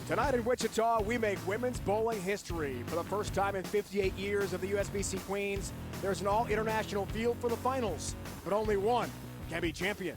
Tonight in Wichita, we make women's bowling history. For the first time in 58 years of the USBC Queens, there's an all-international field for the finals, but only one can be champion.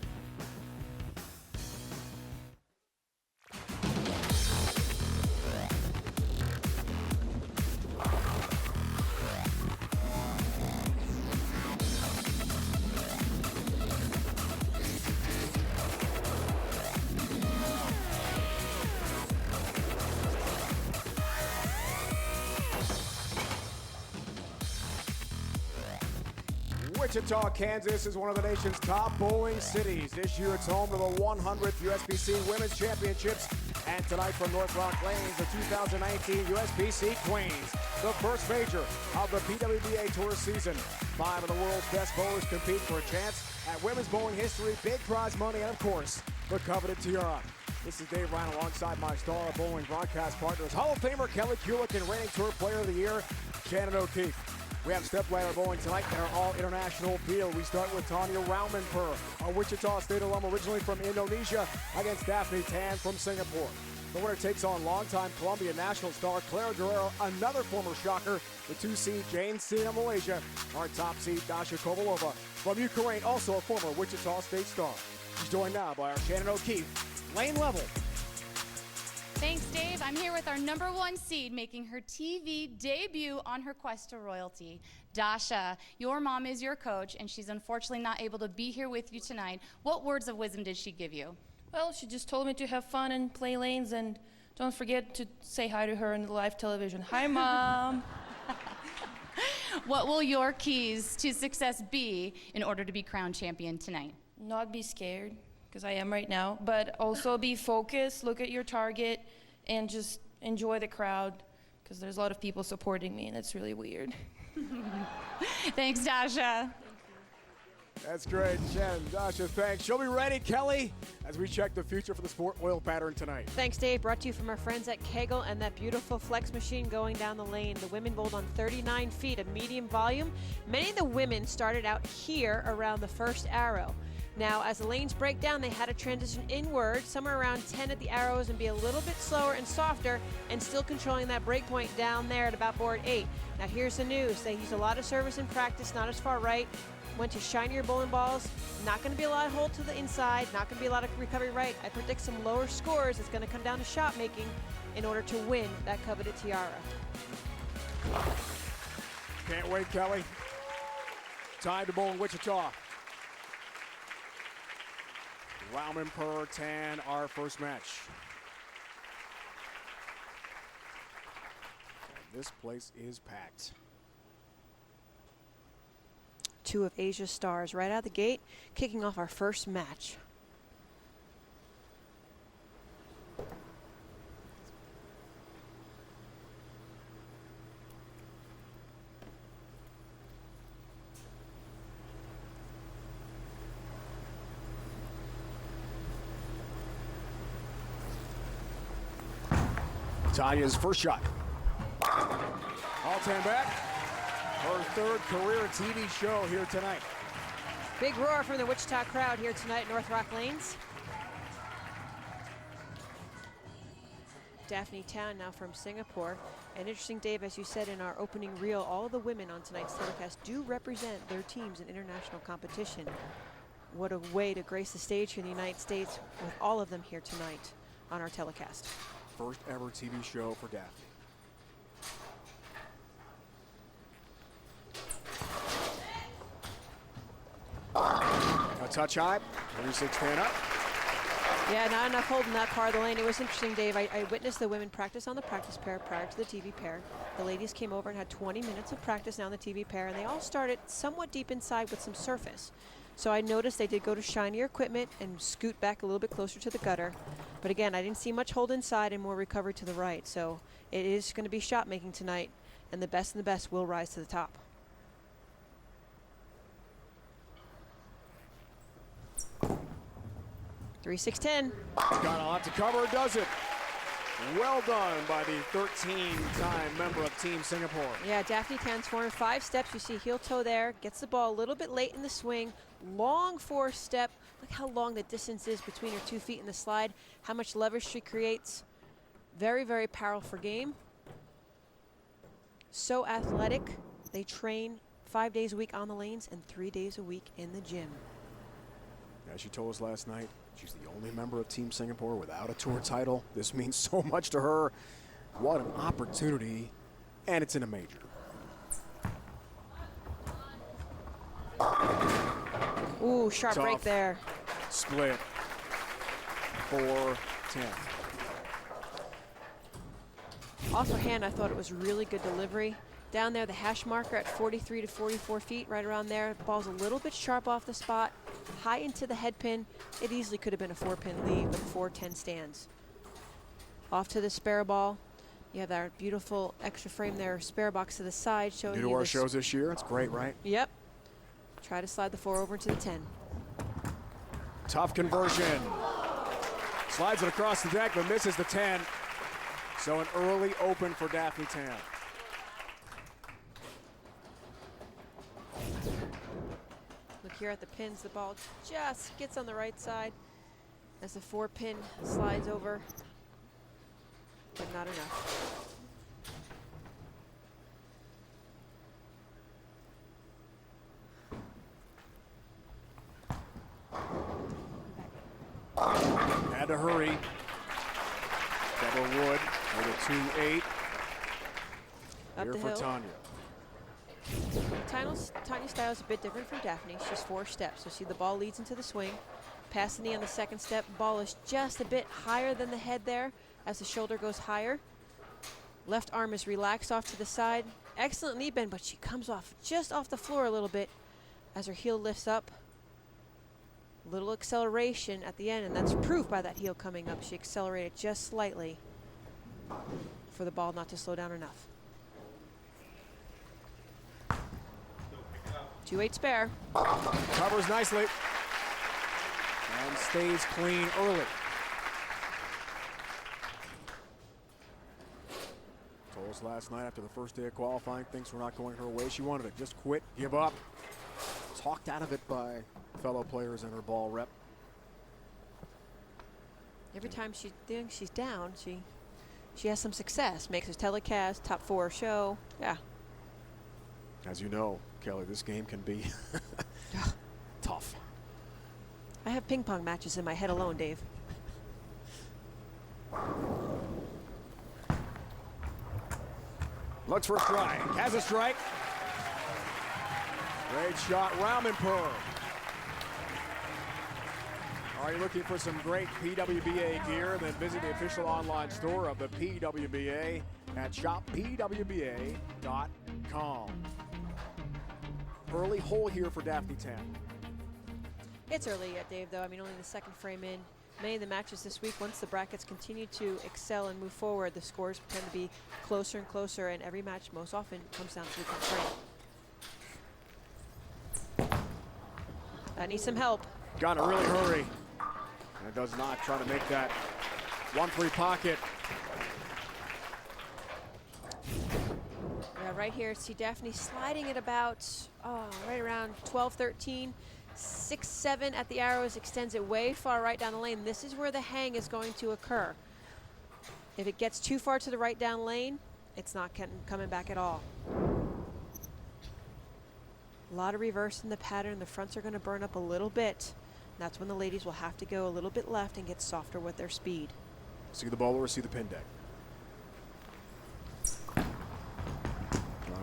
Wichita, Kansas is one of the nation's top bowling cities. This year it's home to the 100th USBC Women's Championships. And tonight from North Rock Lanes, the 2019 USBC Queens, the first major of the PWBA Tour season. 5 of the world's best bowlers compete for a chance at women's bowling history, big prize money, and of course, the coveted tiara. This is Dave Ryan alongside my star of bowling broadcast partners, Hall of Famer Kelly Kulick and reigning Tour Player of the Year, Shannon O'Keefe. We have stepladder bowling tonight in our all-international field. We start with Tanya Roumimper, a Wichita State alum originally from Indonesia, against Daphne Tan from Singapore. The winner takes on longtime Colombian national star Clara Guerrero, another former shocker. The 2-seed Jane Sina Malaysia, our top seed Dasha Kovalova from Ukraine, also a former Wichita State star. She's joined now by our Shannon O'Keefe, lane level. Thanks, Dave. I'm here with our #1 seed making her TV debut on her quest to royalty. Dasha, your mom is your coach, and she's unfortunately not able to be here with you tonight. What words of wisdom did she give you? Well, she just told me to have fun and play lanes, and don't forget to say hi to her on the live television. Hi, Mom. What will your keys to success be in order to be crowned champion tonight? Not be scared, because I am right now, but also be focused, look at your target, and just enjoy the crowd, because there's a lot of people supporting me, and it's really weird. Thanks, Dasha. That's great, Shannon. Dasha, thanks. She'll be ready, Kelly, as we check the future for the sport oil pattern tonight. Thanks, Dave. Brought to you from our friends at Kegel and that beautiful flex machine going down the lane. The women bowled on 39 feet of medium volume. Many of the women started out here around the first arrow. Now, as the lanes break down, they had to transition inward, somewhere around 10 at the arrows, and be a little bit slower and softer, and still controlling that break point down there at about board 8. Now, here's the news. They used a lot of service in practice, not as far right. Went to shinier bowling balls. Not going to be a lot of hold to the inside. Not going to be a lot of recovery right. I predict some lower scores. It's going to come down to shot making in order to win that coveted tiara. Can't wait, Kelly. Time to bowl in Wichita. Roumimper, Tan, our first match. And this place is packed. 2 of Asia's stars right out of the gate, kicking off our first match. Tanya's first shot. All 10 back. Her third career TV show here tonight. Big roar from the Wichita crowd here tonight at North Rock Lanes. Daphne Tan now from Singapore. And interesting, Dave, as you said in our opening reel, all of the women on tonight's telecast do represent their teams in international competition. What a way to grace the stage here in the United States with all of them here tonight on our telecast. First ever TV show for Daphne. A touch high, 36-10 up. Yeah, not enough holding that part of the lane. It was interesting, Dave. I witnessed the women practice on the practice pair prior to the TV pair. The ladies came over and had 20 minutes of practice now on the TV pair, and they all started somewhat deep inside with some surface. So I noticed they did go to shinier equipment and scoot back a little bit closer to the gutter. But again, I didn't see much hold inside and more recovery to the right. So it is going to be shot making tonight, and the best will rise to the top. Three, 6-10. Got a lot to cover, does it? Well done by the 13-time member of Team Singapore. Yeah, Daphne Tan's forward 5 steps. You see heel toe there. Gets the ball a little bit late in the swing. Long 4 step. Look how long the distance is between her 2 feet in the slide. How much leverage she creates. Very, very powerful game. So athletic. They train 5 days a week on the lanes and 3 days a week in the gym. As she told us last night, she's the only member of Team Singapore without a tour title. This means so much to her. What an opportunity, and it's in a major. Ooh, sharp Tough break there. Split. 4-10. Off her hand, I thought it was really good delivery. Down there, the hash marker at 43 to 44 feet, right around there. The ball's a little bit sharp off the spot, high into the head pin. It easily could have been a 4-pin lead, but 4-10 stands. Off to the spare ball. You have that beautiful extra frame there, spare box to the side, showing New you to our this. shows this year. It's great, right? Yep. Try to slide the 4 over into the 10. Tough conversion. Slides it across the deck, but misses the 10. So an early open for Daphne Tan. Look here at the pins. The ball just gets on the right side as the 4-pin slides over, but not enough. Had to hurry. Double wood with a 2-8. Up Here the for hill. Tanya. Tanya's style is a bit different from Daphne. She's 4 steps, so see the ball leads into the swing. Pass the knee on the second step. Ball is just a bit higher than the head there as the shoulder goes higher. Left arm is relaxed off to the side. Excellent knee bend, but she comes off just off the floor a little bit as her heel lifts up. Little acceleration at the end, and that's proof by that heel coming up. She accelerated just slightly for the ball not to slow down enough. 2-8 spare. Covers nicely. And stays clean early. Told us last night after the first day of qualifying, things were not going her way. She wanted to just quit, give up. Talked out of it by fellow players and her ball rep. Every time she thinks she's down, she has some success. Makes her telecast, top 4 show. Yeah. As you know, Kelly, this game can be tough. I have ping pong matches in my head alone, Dave. Looks for a strike. Has a strike. Great shot, Roumimper. Are you looking for some great PWBA gear? Then visit the official online store of the PWBA at shoppwba.com. Early hole here for Daphne Tan. It's early yet, Dave, though. I mean, only the second frame in. Many of the matches this week, once the brackets continue to excel and move forward, the scores tend to be closer and closer, and every match most often comes down to the 10th frame. I need some help. Got to really hurry. And it does not try to make that 1-3 pocket. Yeah, right here, see Daphne sliding at about, right around 12, 13. 6-7 at the arrows, extends it way far right down the lane. This is where the hang is going to occur. If it gets too far to the right down lane, it's not coming back at all. A lot of reverse in the pattern. The fronts are going to burn up a little bit. That's when the ladies will have to go a little bit left and get softer with their speed. See the ball or see the pin deck.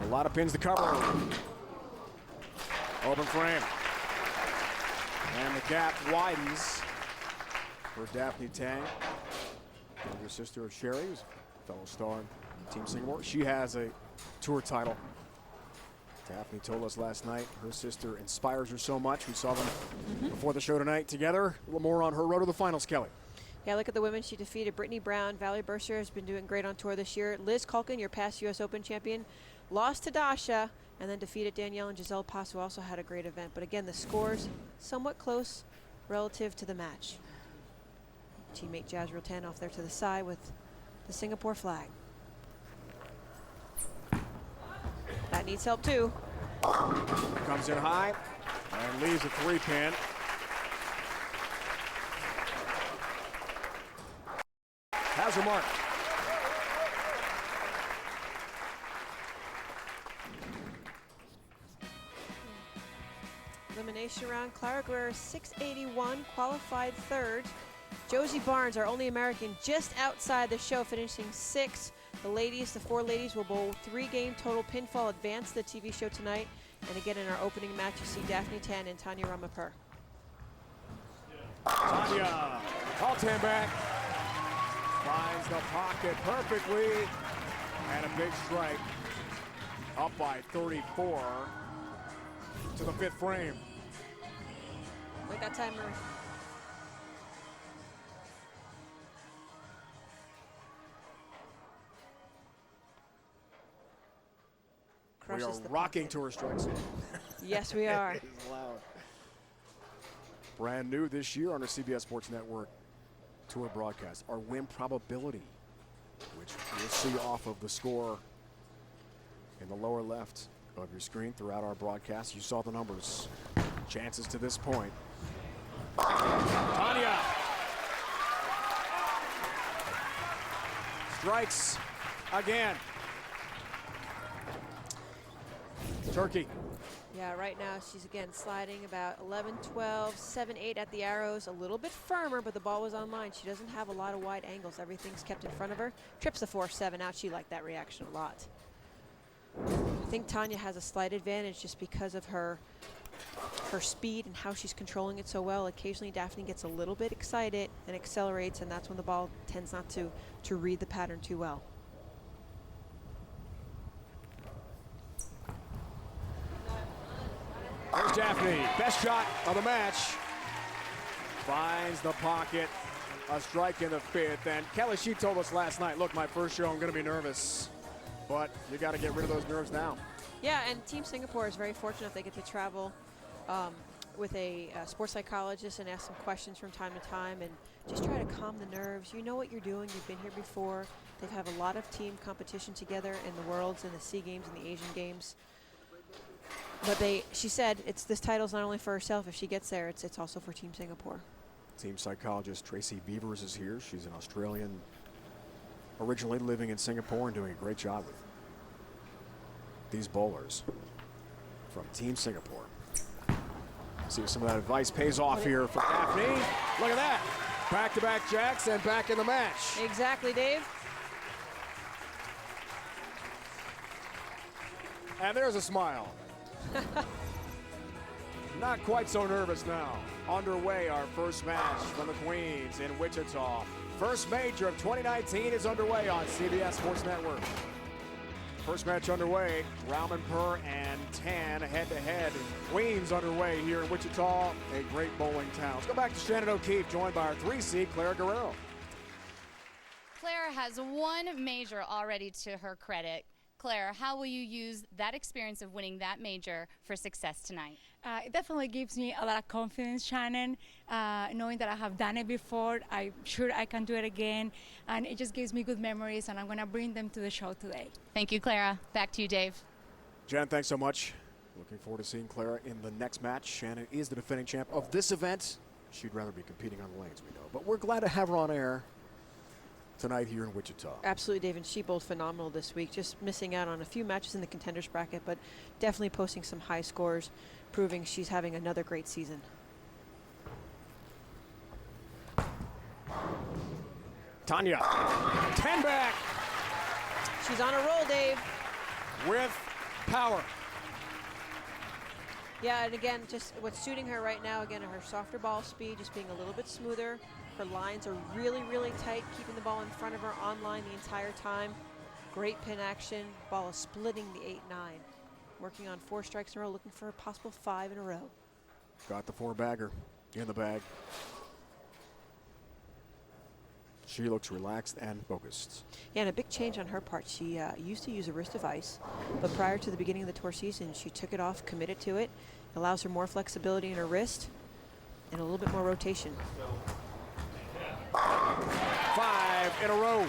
A lot of pins to cover. Open frame. And the gap widens for Daphne Tan. Younger sister of Sherry, who's a fellow star in Team Singapore. She has a tour title. Daphne told us last night her sister inspires her so much. We saw them before the show tonight together. A little more on her road to the finals, Kelly. Yeah, look at the women. She defeated Brittany Brown. Valerie Burser has been doing great on tour this year. Liz Culkin, your past U.S. Open champion, lost to Dasha and then defeated Danielle and Giselle Pass, who also had a great event. But again, the scores somewhat close relative to the match. Teammate Jazreel Tan off there to the side with the Singapore flag. That needs help too. Comes in high and leaves a 3-pin. Has her mark. Elimination round, Clara Guerrero 681, qualified third. Josie Barnes, our only American, just outside the show, finishing sixth. The 4 ladies will bowl 3-game total pinfall, advance the TV show tonight. And again, in our opening match, you see Daphne Tan and Tanya Roumimper. Tanya, all 10 back. Finds the pocket perfectly. And a big strike. Up by 34 to the 5th frame. Wait that timer. We are rocking to her strike zone. Yes, we are. It is loud. Brand new this year on our CBS Sports Network tour broadcast, our win probability, which you'll see off of the score in the lower left of your screen throughout our broadcast. You saw the numbers. Chances to this point. Tanya strikes again. Turkey. Yeah, right now she's again sliding about 11, 12, 7, 8 at the arrows. A little bit firmer, but the ball was on line. She doesn't have a lot of wide angles. Everything's kept in front of her. Trips the 4-7 out. She liked that reaction a lot. I think Tanya has a slight advantage just because of her speed and how she's controlling it so well. Occasionally Daphne gets a little bit excited and accelerates, and that's when the ball tends not to read the pattern too well. There's Daphne, best shot of the match. Finds the pocket, a strike in the 5th. And Kelly, she told us last night, look, my first show, I'm gonna be nervous. But you gotta get rid of those nerves now. Yeah, and Team Singapore is very fortunate they get to travel with a sports psychologist and ask some questions from time to time and just try to calm the nerves. You know what you're doing, you've been here before. They have a lot of team competition together in the Worlds and the SEA Games and the Asian Games. But she said this title's not only for herself. If she gets there, it's also for Team Singapore. Team psychologist Tracy Beavers is here. She's an Australian, originally living in Singapore and doing a great job with these bowlers from Team Singapore. See if some of that advice pays off here for Daphne. Look at that. Back-to-back jacks and back in the match. Exactly, Dave. And there's a smile. Not quite so nervous now. Underway, our first match from the Queens in Wichita. First major of 2019 is underway on CBS Sports Network. First match underway, Roumimper and Tan head-to-head. Queens underway here in Wichita, a great bowling town. Let's go back to Shannon O'Keefe, joined by our 3 seed, Clara Guerrero. Clara has 1 major already to her credit. Claire, how will you use that experience of winning that major for success tonight? It definitely gives me a lot of confidence, Shannon, knowing that I have done it before. I'm sure I can do it again, and it just gives me good memories, and I'm going to bring them to the show today. Thank you, Clara. Back to you, Dave. Jen, thanks so much. Looking forward to seeing Clara in the next match. Shannon is the defending champ of this event. She'd rather be competing on the lanes, we know, but we're glad to have her on air tonight here in Wichita. Absolutely, Dave, and she bowled phenomenal this week. Just missing out on a few matches in the contenders bracket, but definitely posting some high scores, proving she's having another great season. Tanya, 10 back. She's on a roll, Dave. With power. Yeah, and again, just what's suiting her right now, again, her softer ball speed, just being a little bit smoother. Her lines are really, really tight, keeping the ball in front of her on line the entire time. Great pin action. Ball is splitting the 8-9. Working on 4 strikes in a row, looking for a possible 5 in a row. Got the 4-bagger in the bag. She looks relaxed and focused. Yeah, and a big change on her part. She used to use a wrist device, but prior to the beginning of the tour season, she took it off, committed to it. Allows her more flexibility in her wrist and a little bit more rotation. 5 in a row.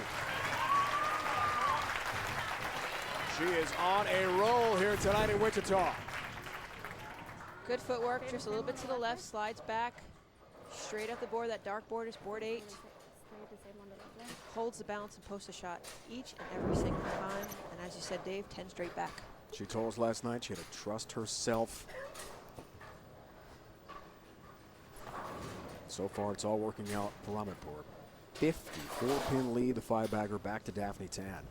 She is on a roll here tonight in Wichita. Good footwork, just a little bit to the left, slides back, straight up the board. That dark board is board 8. Holds the balance and posts a shot each and every single time. And as you said, Dave, 10 straight back. She told us last night she had to trust herself So far, it's all working out for Roumimper. 54-pin lead, the 5-bagger back to Daphne Tan.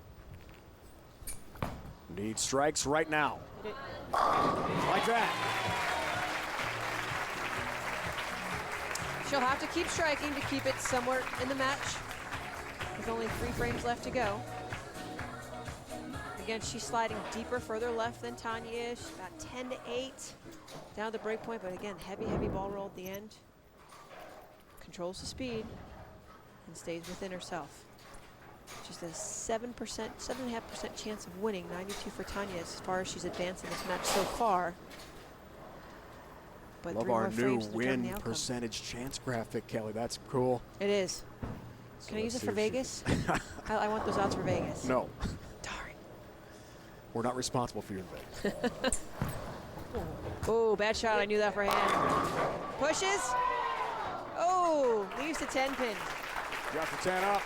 Need strikes right now. Like that. She'll have to keep striking to keep it somewhere in the match. With only 3 frames left to go. Again, she's sliding deeper, further left than Tanya is. She's about 10 to 8 down the break point, but again, heavy ball roll at the end. Controls the speed and stays within herself. Just a 7.5% chance of winning. 92 for Tanya as far as she's advanced in this match so far. But love our new win percentage chance graphic, Kelly. That's cool. It is. So can I use it for Vegas? I want those odds for Vegas. No. Darn. We're not responsible for your Vegas. Oh, bad shot. I knew that for hand. Pushes. Oh, leaves the 10-pin. Got the 10 up.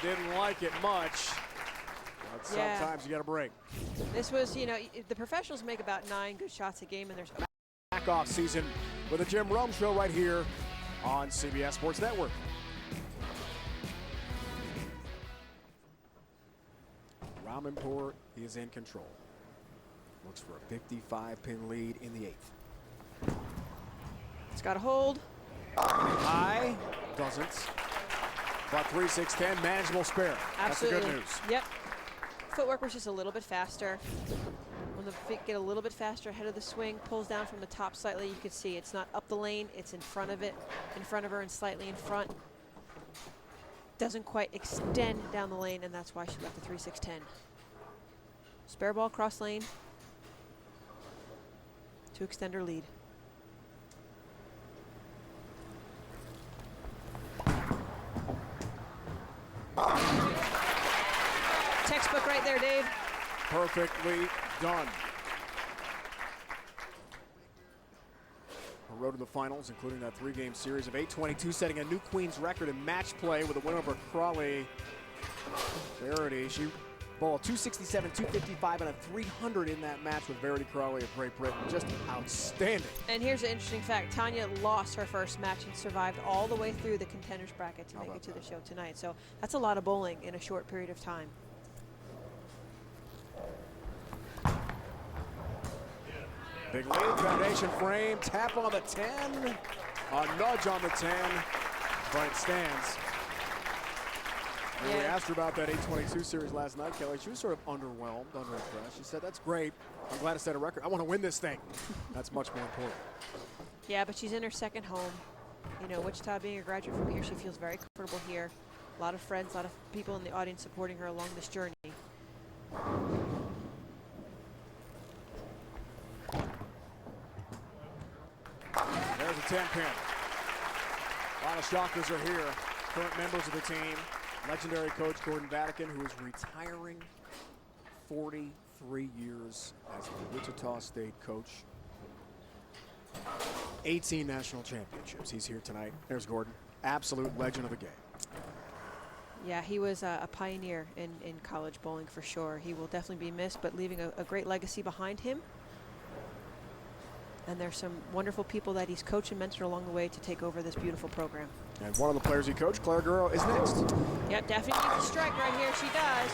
Didn't like it much. But sometimes you got to break. This was, you know, the professionals make about 9 good shots a game, and there's Back off season with the Jim Rome Show right here on CBS Sports Network. Roumimper is in control. Looks for a 55-pin lead in the 8th. It's got a hold. High, doesn't. But 3-6-10, manageable spare. Absolutely. That's the good news. Yep. Footwork was just a little bit faster. When the feet get a little bit faster ahead of the swing, pulls down from the top slightly, you can see it's not up the lane, it's in front of it, in front of her and slightly in front. Doesn't quite extend down the lane, and that's why she got the 3-6-10. Spare ball cross lane to extend her lead. Textbook right there, Dave. Perfectly done. Her road to the finals, including that 3-game series of 822, setting a new Queen's record in match play with a win over Crawley. Verity, she bowled 267, 255, and a 300 in that match with Verity Crawley of Great Britain. Just outstanding. And here's an interesting fact. Tanya lost her first match and survived all the way through the contenders bracket to make it to the show tonight. So that's a lot of bowling in a short period of time. Big lead, foundation frame, tap on the 10, a nudge on the 10, but it stands. When we asked her about that 822 series last night, Kelly, she was sort of underwhelmed, underimpressed. She said, that's great. I'm glad to set a record. I want to win this thing. That's much more important. Yeah, but she's in her second home. You know, Wichita being a graduate from here, she feels very comfortable here. A lot of friends, a lot of people in the audience supporting her along this journey. There's a 10-pin. A lot of shockers are here. Current members of the team. Legendary coach Gordon Vatican, who is retiring 43 years as the Wichita State coach. 18 national championships. He's here tonight. There's Gordon. Absolute legend of the game. Yeah, he was a pioneer in college bowling for sure. He will definitely be missed, but leaving a great legacy behind him. And there's some wonderful people that he's coached and mentored along the way to take over this beautiful program. And one of the players he coached, Guerrero, is next. Yep, Daphne needs a strike right here. She does.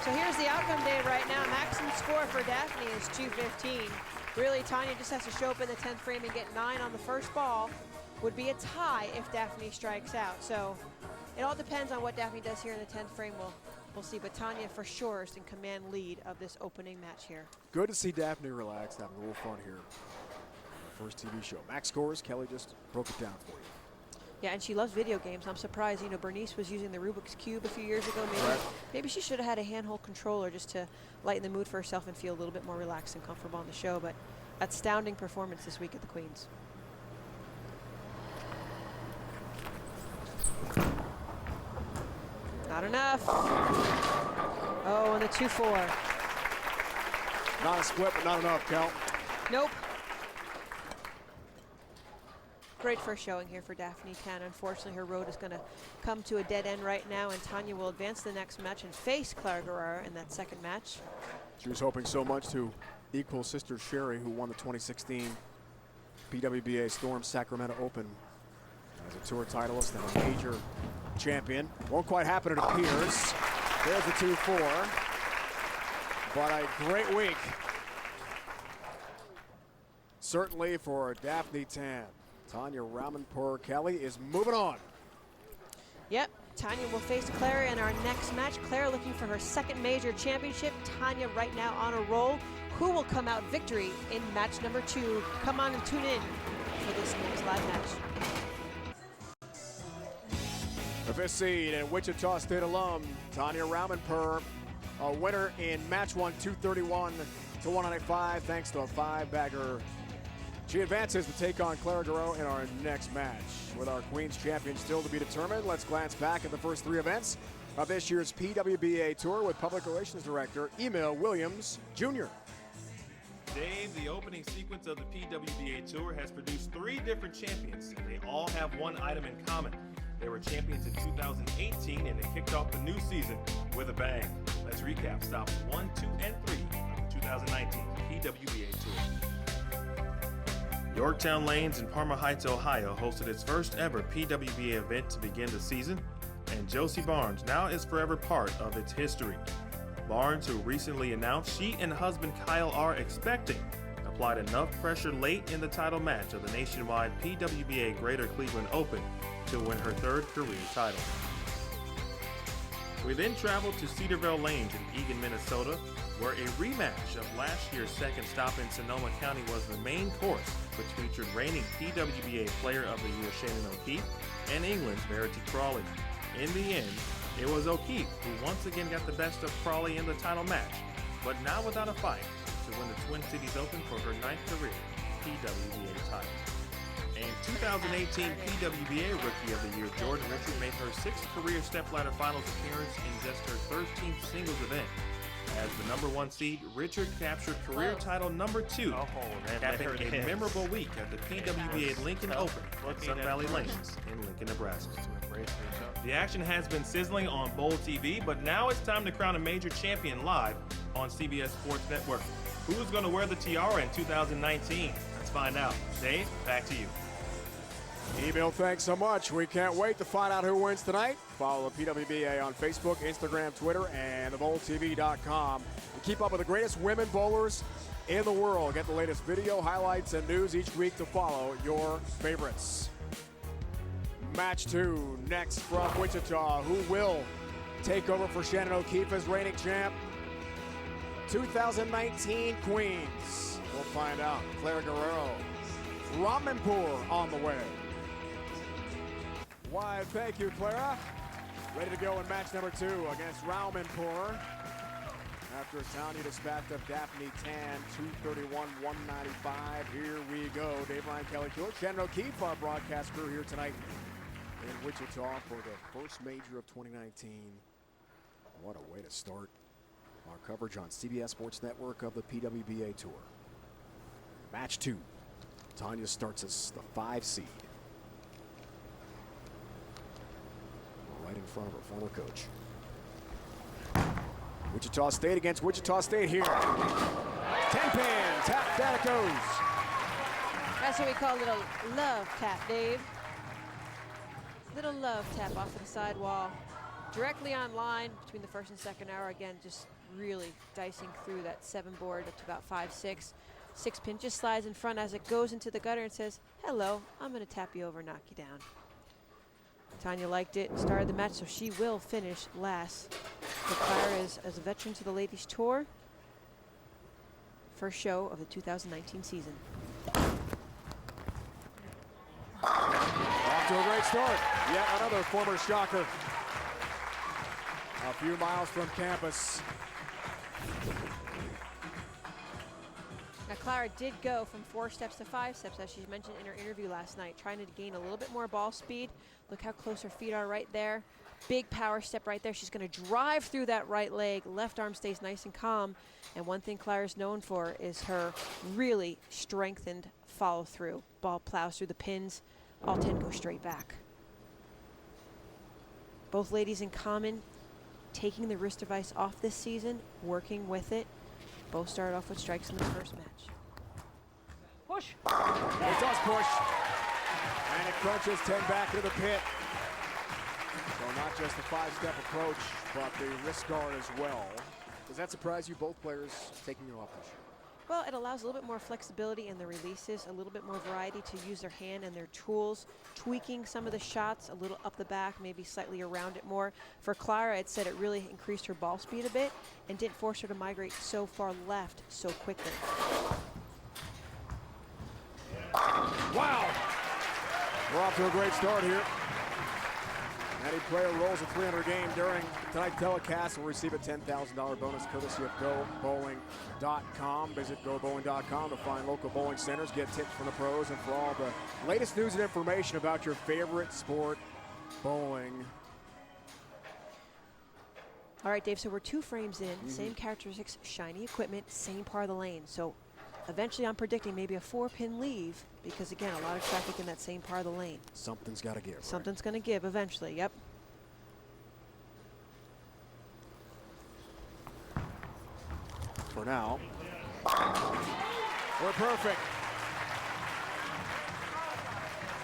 So here's the outcome, Dave, right now. Maximum score for Daphne is 215. Really, Tanya just has to show up in the 10th frame and get 9 on the first ball. Would be a tie if Daphne strikes out. So it all depends on what Daphne does here in the 10th frame. We'll see, but Tanya for sure is in command lead of this opening match here. Good to see Daphne relaxed, having a little fun here. First TV show. Max scores. Kelly just broke it down for you. Yeah, and she loves video games. I'm surprised. You know, Bernice was using the Rubik's Cube a few years ago. Maybe she should have had a handheld controller just to lighten the mood for herself and feel a little bit more relaxed and comfortable on the show. But astounding performance this week at the Queens. Not enough. Oh, and the 2-4. Not a split, but not enough, Kel. Nope. Great first showing here for Daphne Tan. Unfortunately, her road is going to come to a dead end right now, and Tanya will advance to the next match and face Clara Guerrero in that second match. She was hoping so much to equal sister Sherry, who won the 2016 PWBA Storm Sacramento Open as a tour titleist and a major champion. Won't quite happen, it appears. There's the 2-4. But a great week, certainly for Daphne Tan. Tanya Roumimper Kelly is moving on. Yep, Tanya will face Clara in our next match. Clara looking for her second major championship. Tanya right now on a roll. Who will come out victory in match number 2? Come on and tune in for this next live match. The 5th seed and Wichita State alum, Tanya Roumimper, a winner in match 1, 231 to 195, thanks to a 5-bagger. She advances to take on Clara Guerrero in our next match. With our Queens champion still to be determined, let's glance back at the first 3 events of this year's PWBA Tour with Public Relations Director Emil Williams, Jr. Dave, the opening sequence of the PWBA Tour has produced 3 different champions. They all have one item in common. They were champions in 2018 and they kicked off the new season with a bang. Let's recap stops 1, 2, and 3 of the 2019 PWBA Tour. Yorktown Lanes in Parma Heights, Ohio hosted its first ever PWBA event to begin the season, and Josie Barnes now is forever part of its history. Barnes, who recently announced she and husband Kyle are expecting, applied enough pressure late in the title match of the nationwide PWBA Greater Cleveland Open to win her 3rd career title. We then traveled to Cedarville Lanes in Eagan, Minnesota, where a rematch of last year's second stop in Sonoma County was the main course, which featured reigning PWBA Player of the Year Shannon O'Keefe and England's Verity Crawley. In the end, it was O'Keefe who once again got the best of Crawley in the title match, but not without a fight, to win the Twin Cities Open for her 9th career PWBA title. And 2018 PWBA Rookie of the Year Jordan Richard made her 6th career stepladder finals appearance in just her 13th singles event. As the number 1 seed, Richard captured career title number 2, capping a memorable week at the PWBA Lincoln Open at Sun Valley Lanes in Lincoln, Nebraska. The action has been sizzling on Bowl TV, but now it's time to crown a major champion live on CBS Sports Network. Who's going to wear the tiara in 2019? Let's find out. Dave, back to you. Emil, thanks so much. We can't wait to find out who wins tonight. Follow the PWBA on Facebook, Instagram, Twitter, and thebowltv.com. To keep up with the greatest women bowlers in the world. Get the latest video, highlights, and news each week to follow your favorites. Match 2 next from Wichita. Who will take over for Shannon O'Keefe as reigning champ? 2019 Queens. We'll find out. Clara Guerrero. Roumimper on the way. Why, thank you, Clara. Ready to go in match number 2 against Roumimper. After Tanya dispatched of Daphne Tan, 231-195. Here we go. Dave Ryan, Kelly George, Shannon O'Keefe, our broadcast crew here tonight in Wichita for the first major of 2019. What a way to start our coverage on CBS Sports Network of the PWBA Tour. Match 2. Tanya starts as the 5 seed. Right in front of her former coach. Wichita State against Wichita State here. 10 pin, tap, down it goes. That's what we call a little love tap, Dave. Little love tap off of the side wall. Directly on line between the first and second hour. Again, just really dicing through that 7 board up to about 5-6. 6 pin just slides in front as it goes into the gutter and says, hello, I'm going to tap you over, knock you down. Tanya liked it and started the match, so she will finish last. So Clara is as a veteran to the Ladies Tour. First show of the 2019 season. Off to a great start. Yet another former shocker. A few miles from campus. Now Clara did go from 4 steps to 5 steps, as she mentioned in her interview last night, trying to gain a little bit more ball speed. Look how close her feet are right there. Big power step right there. She's going to drive through that right leg. Left arm stays nice and calm. And one thing Clara's known for is her really strengthened follow through. Ball plows through the pins. All 10 go straight back. Both ladies in common, taking the wrist device off this season, working with it. Both started off with strikes in the first match. Push. It does push. And it crunches 10 back to the pit. So not just the 5-step approach, but the wrist guard as well. Does that surprise you, both players taking it off this year? Well, it allows a little bit more flexibility in the releases, a little bit more variety to use their hand and their tools, tweaking some of the shots a little up the back, maybe slightly around it more. For Clara, it said it really increased her ball speed a bit and didn't force her to migrate so far left so quickly. Wow! We're off to a great start here. Any player rolls a 300 game during tonight's telecast will receive a $10,000 bonus courtesy of GoBowling.com. Visit GoBowling.com to find local bowling centers, get tips from the pros, and for all the latest news and information about your favorite sport, bowling. All right, Dave, so we're 2 frames in, same characteristics, shiny equipment, same part of the lane. So eventually I'm predicting maybe a 4-pin leave because, again, a lot of traffic in that same part of the lane. Something's got to give. Something's going to give eventually, yep. For now, we're perfect.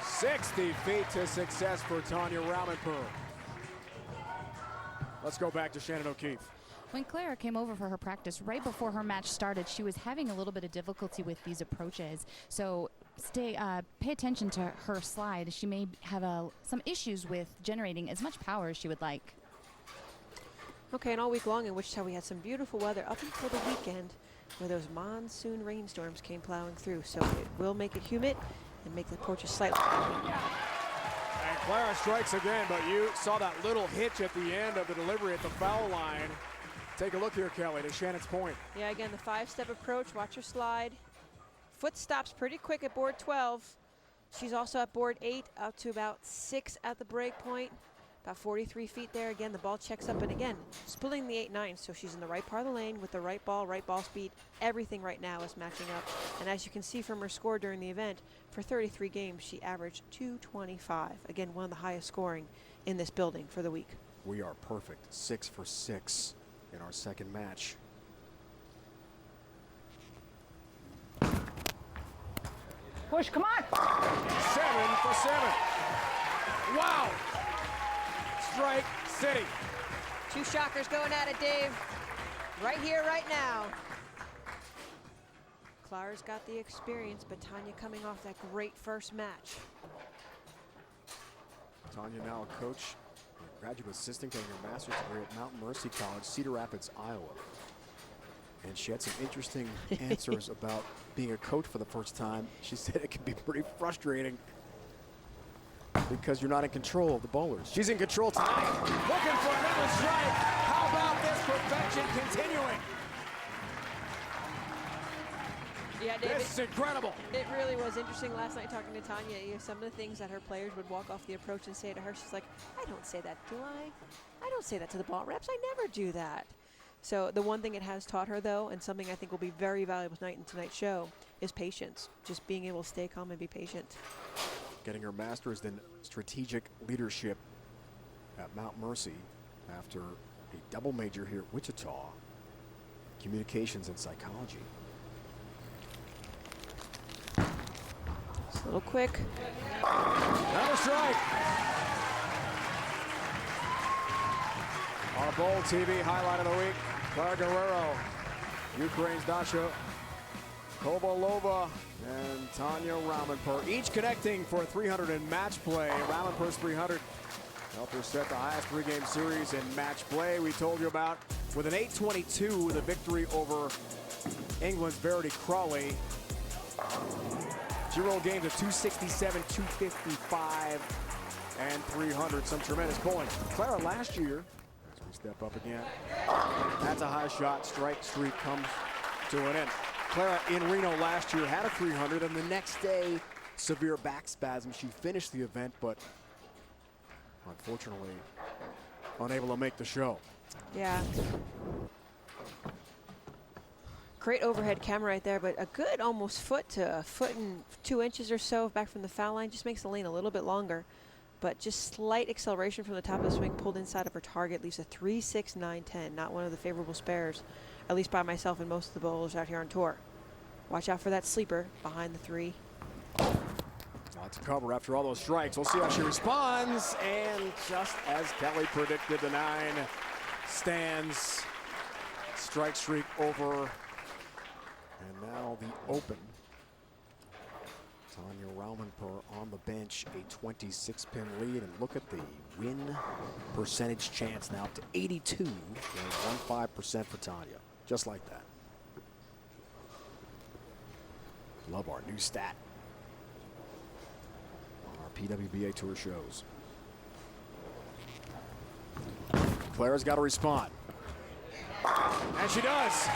60 feet to success for Tanya Roumimper. Let's go back to Shannon O'Keefe. When Clara came over for her practice right before her match started, she was having a little bit of difficulty with these approaches. So pay attention to her slide. She may have some issues with generating as much power as she would like. Okay, and all week long in Wichita, we had some beautiful weather up until the weekend where those monsoon rainstorms came plowing through. So it will make it humid and make the approaches slightly. And Clara strikes again, but you saw that little hitch at the end of the delivery at the foul line. Take a look here, Kelly, to Shannon's point. Yeah, again, the 5-step approach. Watch her slide. Foot stops pretty quick at board 12. She's also at board 8, up to about 6 at the break point. About 43 feet there. Again, the ball checks up, and again, splitting the 8-9, so she's in the right part of the lane with the right ball speed. Everything right now is matching up. And as you can see from her score during the event, for 33 games, she averaged 225. Again, one of the highest scoring in this building for the week. We are perfect, 6 for 6 in our second match. Push, come on! 7 for 7. Wow! Strike City. 2 shockers going at it, Dave. Right here, right now. Clara's got the experience, but Tanya coming off that great first match. Tanya now a coach, graduate assistant, getting her master's degree at Mount Mercy College, Cedar Rapids, Iowa. And she had some interesting answers about being a coach for the first time. She said it can be pretty frustrating because you're not in control of the bowlers. She's in control tonight. Looking for another strike. How about this perfection continuing? Yeah, David. This is incredible. It really was interesting last night talking to Tanya. You know, some of the things that her players would walk off the approach and say to her, she's like, I don't say that, do I? I don't say that to the ball reps. I never do that. So the one thing it has taught her, though, and something I think will be very valuable tonight in tonight's show, is patience. Just being able to stay calm and be patient. Getting her master's in strategic leadership at Mount Mercy after a double major here at Wichita, communications and psychology. Just a little quick. Another strike. Our Bowl TV highlight of the week, Clara Guerrero, Ukraine's Dasha Kovalova, and Tanya Roumimper, each connecting for a 300 in match play. Roumimper's 300 helped her set the highest 3-game series in match play we told you about, with an 8-22, the victory over England's Verity Crawley. She rolled games of 267, 255, and 300. Some tremendous bowling. Clara last year, as we step up again, that's a high shot. Strike streak comes to an end. Clara in Reno last year had a 300, and the next day, severe back spasm. She finished the event, but unfortunately unable to make the show. Yeah. Great overhead camera right there, but a good almost foot to a foot and 2 inches or so back from the foul line. Just makes the lane a little bit longer, but just slight acceleration from the top of the swing pulled inside of her target, leaves a 3-6-9-10. Not one of the favorable spares, at least by myself and most of the bowlers out here on tour. Watch out for that sleeper behind the 3. I'll to cover after all those strikes. We'll see how she responds. And just as Kelly predicted, the 9 stands. Strike streak over. And now the open. Tanya Roumimper on the bench, a 26-pin lead. And look at the win percentage chance now up to 82.15% for Tanya. Just like that. Love our new stat on our PWBA Tour shows. Clara's got to respond. And she does.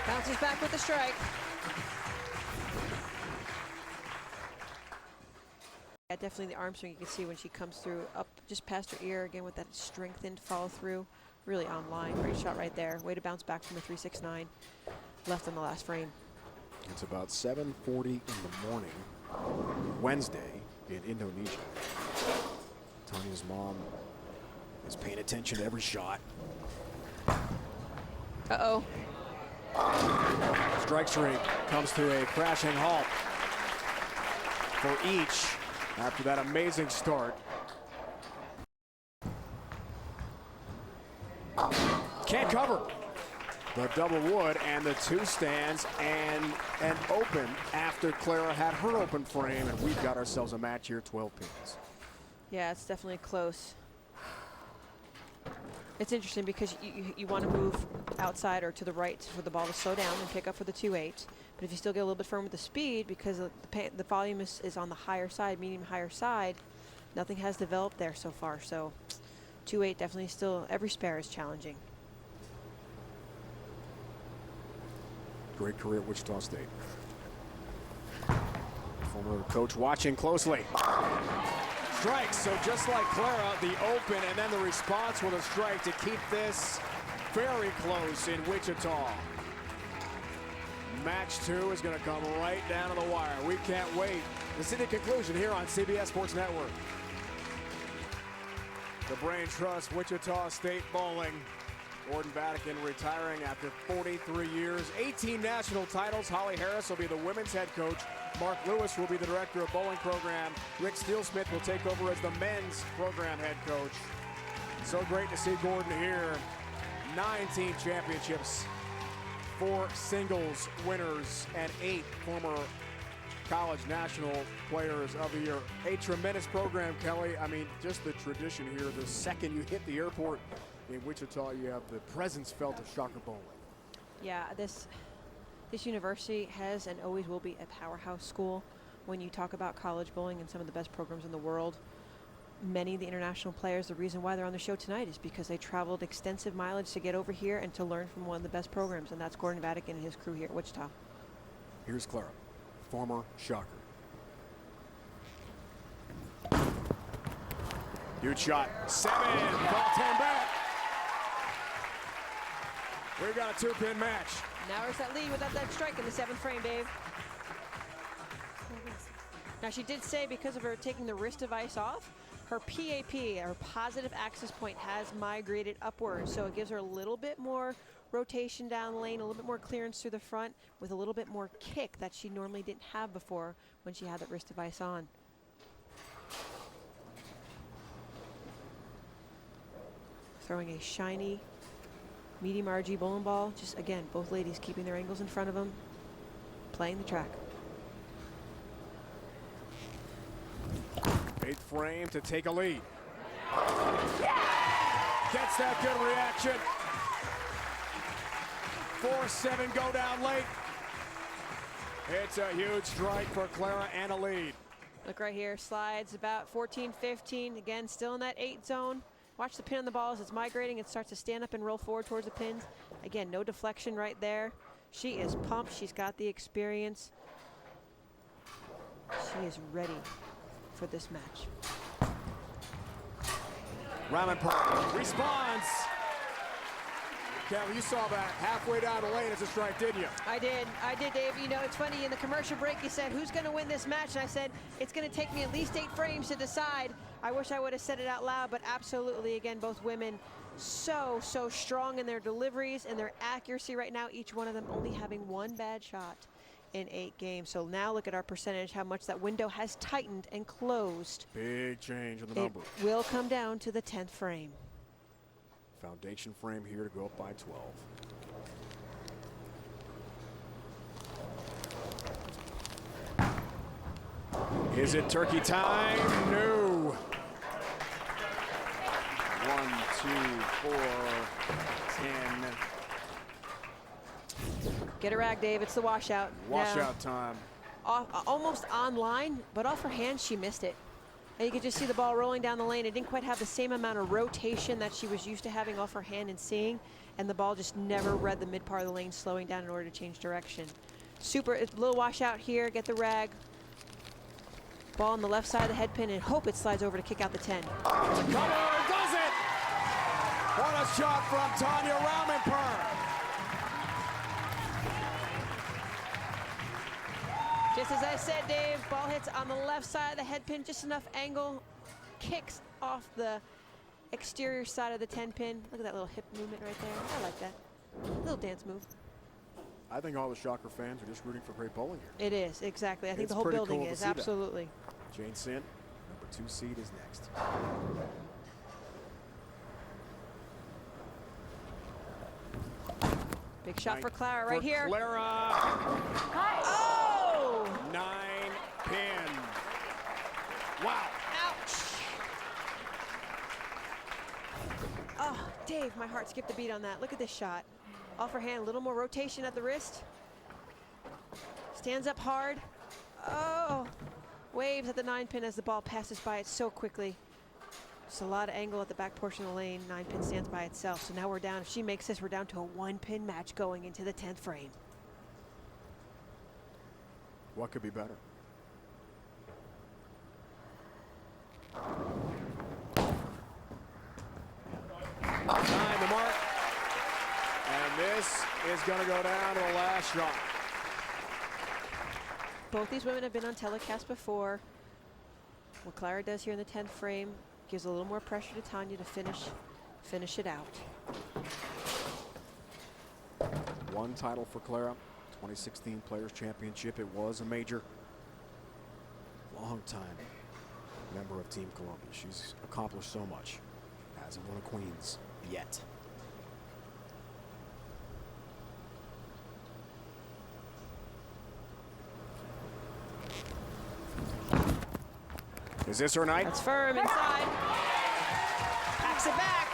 Bounces back with the strike. Yeah, definitely the arm swing you can see when she comes through up just past her ear again with that strengthened follow through. Really on line. Great shot right there. Way to bounce back from a 369 left on the last frame. It's about 7:40 in the morning, Wednesday in Indonesia. Tanya's mom is paying attention to every shot. Uh-oh. Strike streak comes to a crashing halt for each after that amazing start. Can't cover. The double wood and the 2 stands and an open after Clara had her open frame, and we've got ourselves a match here, 12 pins. Yeah, it's definitely close. It's interesting because you want to move outside or to the right for the ball to slow down and pick up for the 2-8. But if you still get a little bit firm with the speed, because the volume is on the higher side, medium higher side, nothing has developed there so far. So 2-8 definitely still, every spare is challenging. Great career at Wichita State. Former coach watching closely. Strikes, so just like Clara, the open and then the response with a strike to keep this very close in Wichita. Match 2 is going to come right down to the wire. We can't wait to see the conclusion here on CBS Sports Network. The Brain Trust Wichita State Bowling. Gordon Vatican retiring after 43 years, 18 national titles. Holly Harris will be the women's head coach. Mark Lewis will be the director of bowling program. Rick Steelsmith will take over as the men's program head coach. So great to see Gordon here. 19 championships, 4 singles winners, and 8 former college national players of the year. A tremendous program, Kelly. I mean, just the tradition here. The second you hit the airport in Wichita, you have the presence felt of Shocker Bowling. Yeah, this university has and always will be a powerhouse school. When you talk about college bowling and some of the best programs in the world, many of the international players, the reason why they're on the show tonight is because they traveled extensive mileage to get over here and to learn from one of the best programs, and that's Gordon Vatican and his crew here at Wichita. Here's Clara, former Shocker. Huge shot, 7, ball 10 back. We've got a 2-pin match. Now there's that lead without that strike in the 7th frame, Dave. Now she did say because of her taking the wrist device off, her PAP, her positive access point, has migrated upwards. So it gives her a little bit more rotation down the lane, a little bit more clearance through the front with a little bit more kick that she normally didn't have before when she had that wrist device on. Throwing a shiny medium RG bowling ball. Just again, both ladies keeping their angles in front of them, playing the track. 8th frame to take a lead. Gets that good reaction. 4-7 go down late. It's a huge strike for Clara and a lead. Look right here, slides about 14-15. Again, still in that 8 zone. Watch the pin on the ball as it's migrating. It starts to stand up and roll forward towards the pins. Again, no deflection right there. She is pumped. She's got the experience. She is ready for this match. Roumimper responds. Kelly, you saw that halfway down the lane as a strike, didn't you? I did, Dave. You know, it's funny, in the commercial break you said, who's going to win this match? And I said, it's going to take me at least 8 frames to decide. I wish I would have said it out loud, but absolutely, again, both women so strong in their deliveries and their accuracy right now, each one of them only having 1 bad shot in 8 games. So now look at our percentage, how much that window has tightened and closed. Big change on the number. It will come down to the 10th frame. Foundation frame here to go up by 12. Is it turkey time? No. 1, 2, 4, 10. Get a rag, Dave. It's the washout. Washout time. Almost on line, but off her hand, she missed it. And you could just see the ball rolling down the lane. It didn't quite have the same amount of rotation that she was used to having off her hand and seeing, and the ball just never read the mid part of the lane, slowing down in order to change direction. Super, a little washout here. Get the rag. Ball on the left side of the head pin and hope it slides over to kick out the 10. Cover, does it? What a shot from Tanya Roumimper. Just as I said, Dave, ball hits on the left side of the head pin, just enough angle, kicks off the exterior side of the 10 pin. Look at that little hip movement right there. I like that. Little dance move. I think all the Shocker fans are just rooting for great bowling here. It is, exactly. I think It's the whole pretty building cool to is, see that. absolutely. Jane Sint, number 2 seed, is next. Big shot for Clara right here. Clara. Oh! 9 pin. Wow. Ouch. Oh, Dave, my heart skipped a beat on that. Look at this shot. Off her hand, a little more rotation at the wrist. Stands up hard. Oh, waves at the 9 pin as the ball passes by it so quickly. Just a lot of angle at the back portion of the lane. 9 pin stands by itself. So now we're down. If she makes this, we're down to a 1 pin match going into the 10th frame. What could be better? Behind the mark. And this is going to go down to the last shot. Both these women have been on telecast before. What Clara does here in the 10th frame gives a little more pressure to Tanya to finish it out. 1 title for Clara, 2016 Players Championship. It was a major, long-time member of Team Columbia. She's accomplished so much. Hasn't won a Queens yet. Is this her night? That's firm inside. Packs it back.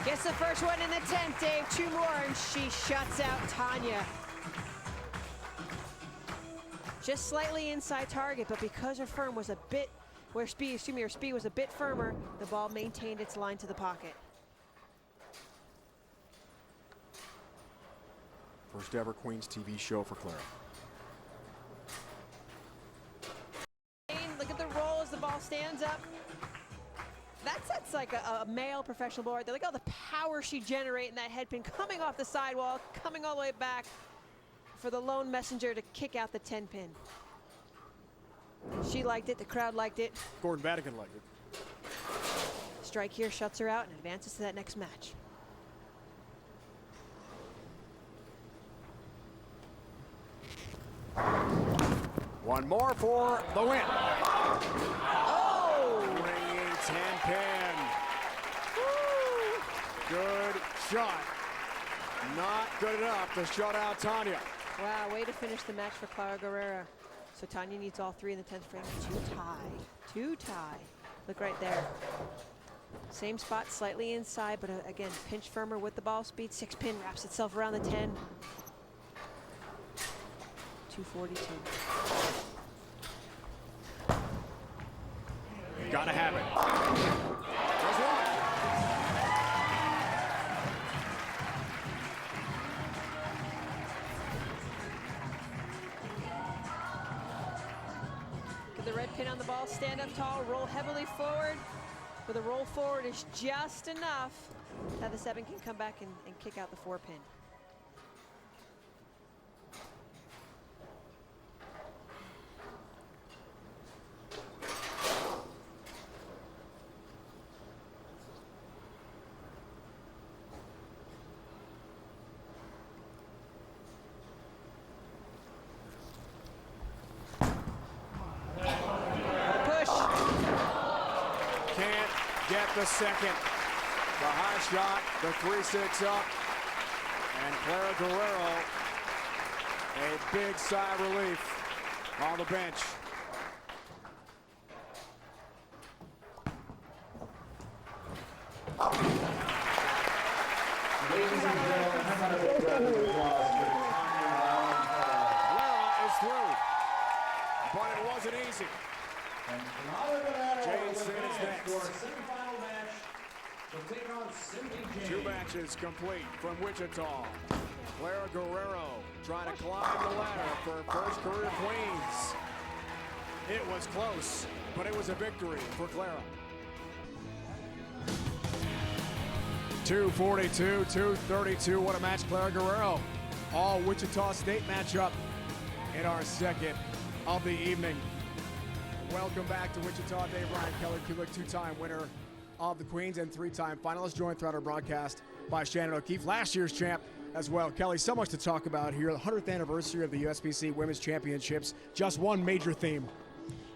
Gets the first one in the 10th, Dave. 2 more, and she shuts out Tanya. Just slightly inside target, but because her firm was a bit, her speed was a bit firmer, the ball maintained its line to the pocket. First ever Queens TV show for Clara. Look at the roll as the ball stands up. That's like a male professional bowler. Look at all the power she generates in that head pin, coming off the sidewall, coming all the way back for the lone messenger to kick out the 10 pin. She liked it, the crowd liked it. Gordon Vatican liked it. Strike here shuts her out and advances to that next match. One more for the win. Oh! Ringing 10 pin. Woo. Good shot. Not good enough to shut out Tanya. Wow, way to finish the match for Clara Guerrero. So Tanya needs all 3 in the 10th frame to tie. To tie. Look right there. Same spot, slightly inside, but again, pinch firmer with the ball speed. 6 pin wraps itself around the 10. 242. Gotta have it. There's one. Get the red pin on the ball, stand up tall, roll heavily forward. But the roll forward is just enough that the 7 can come back and kick out the 4 pin. get the second. The high shot, the 3-6 up, and Clara Guerrero, a big sigh of relief on the bench. Ladies and gentlemen, how about a big round of applause for Clara is through, but it wasn't easy. Jane Sin is next. Semifinal match to take on Cindy Jane. 2 matches complete from Wichita. Clara Guerrero trying to climb the ladder for her first career Queens. It was close, but it was a victory for Clara. 242, 232. What a match, Clara Guerrero. All Wichita State matchup in our second of the evening. Welcome back to Wichita. Dave Ryan Keller Kulik, 2-time winner of the Queens and 3-time finalist, joined throughout our broadcast by Shannon O'Keefe, last year's champ as well. Kelly, so much to talk about here. The 100th anniversary of the USBC Women's Championships. Just one major theme.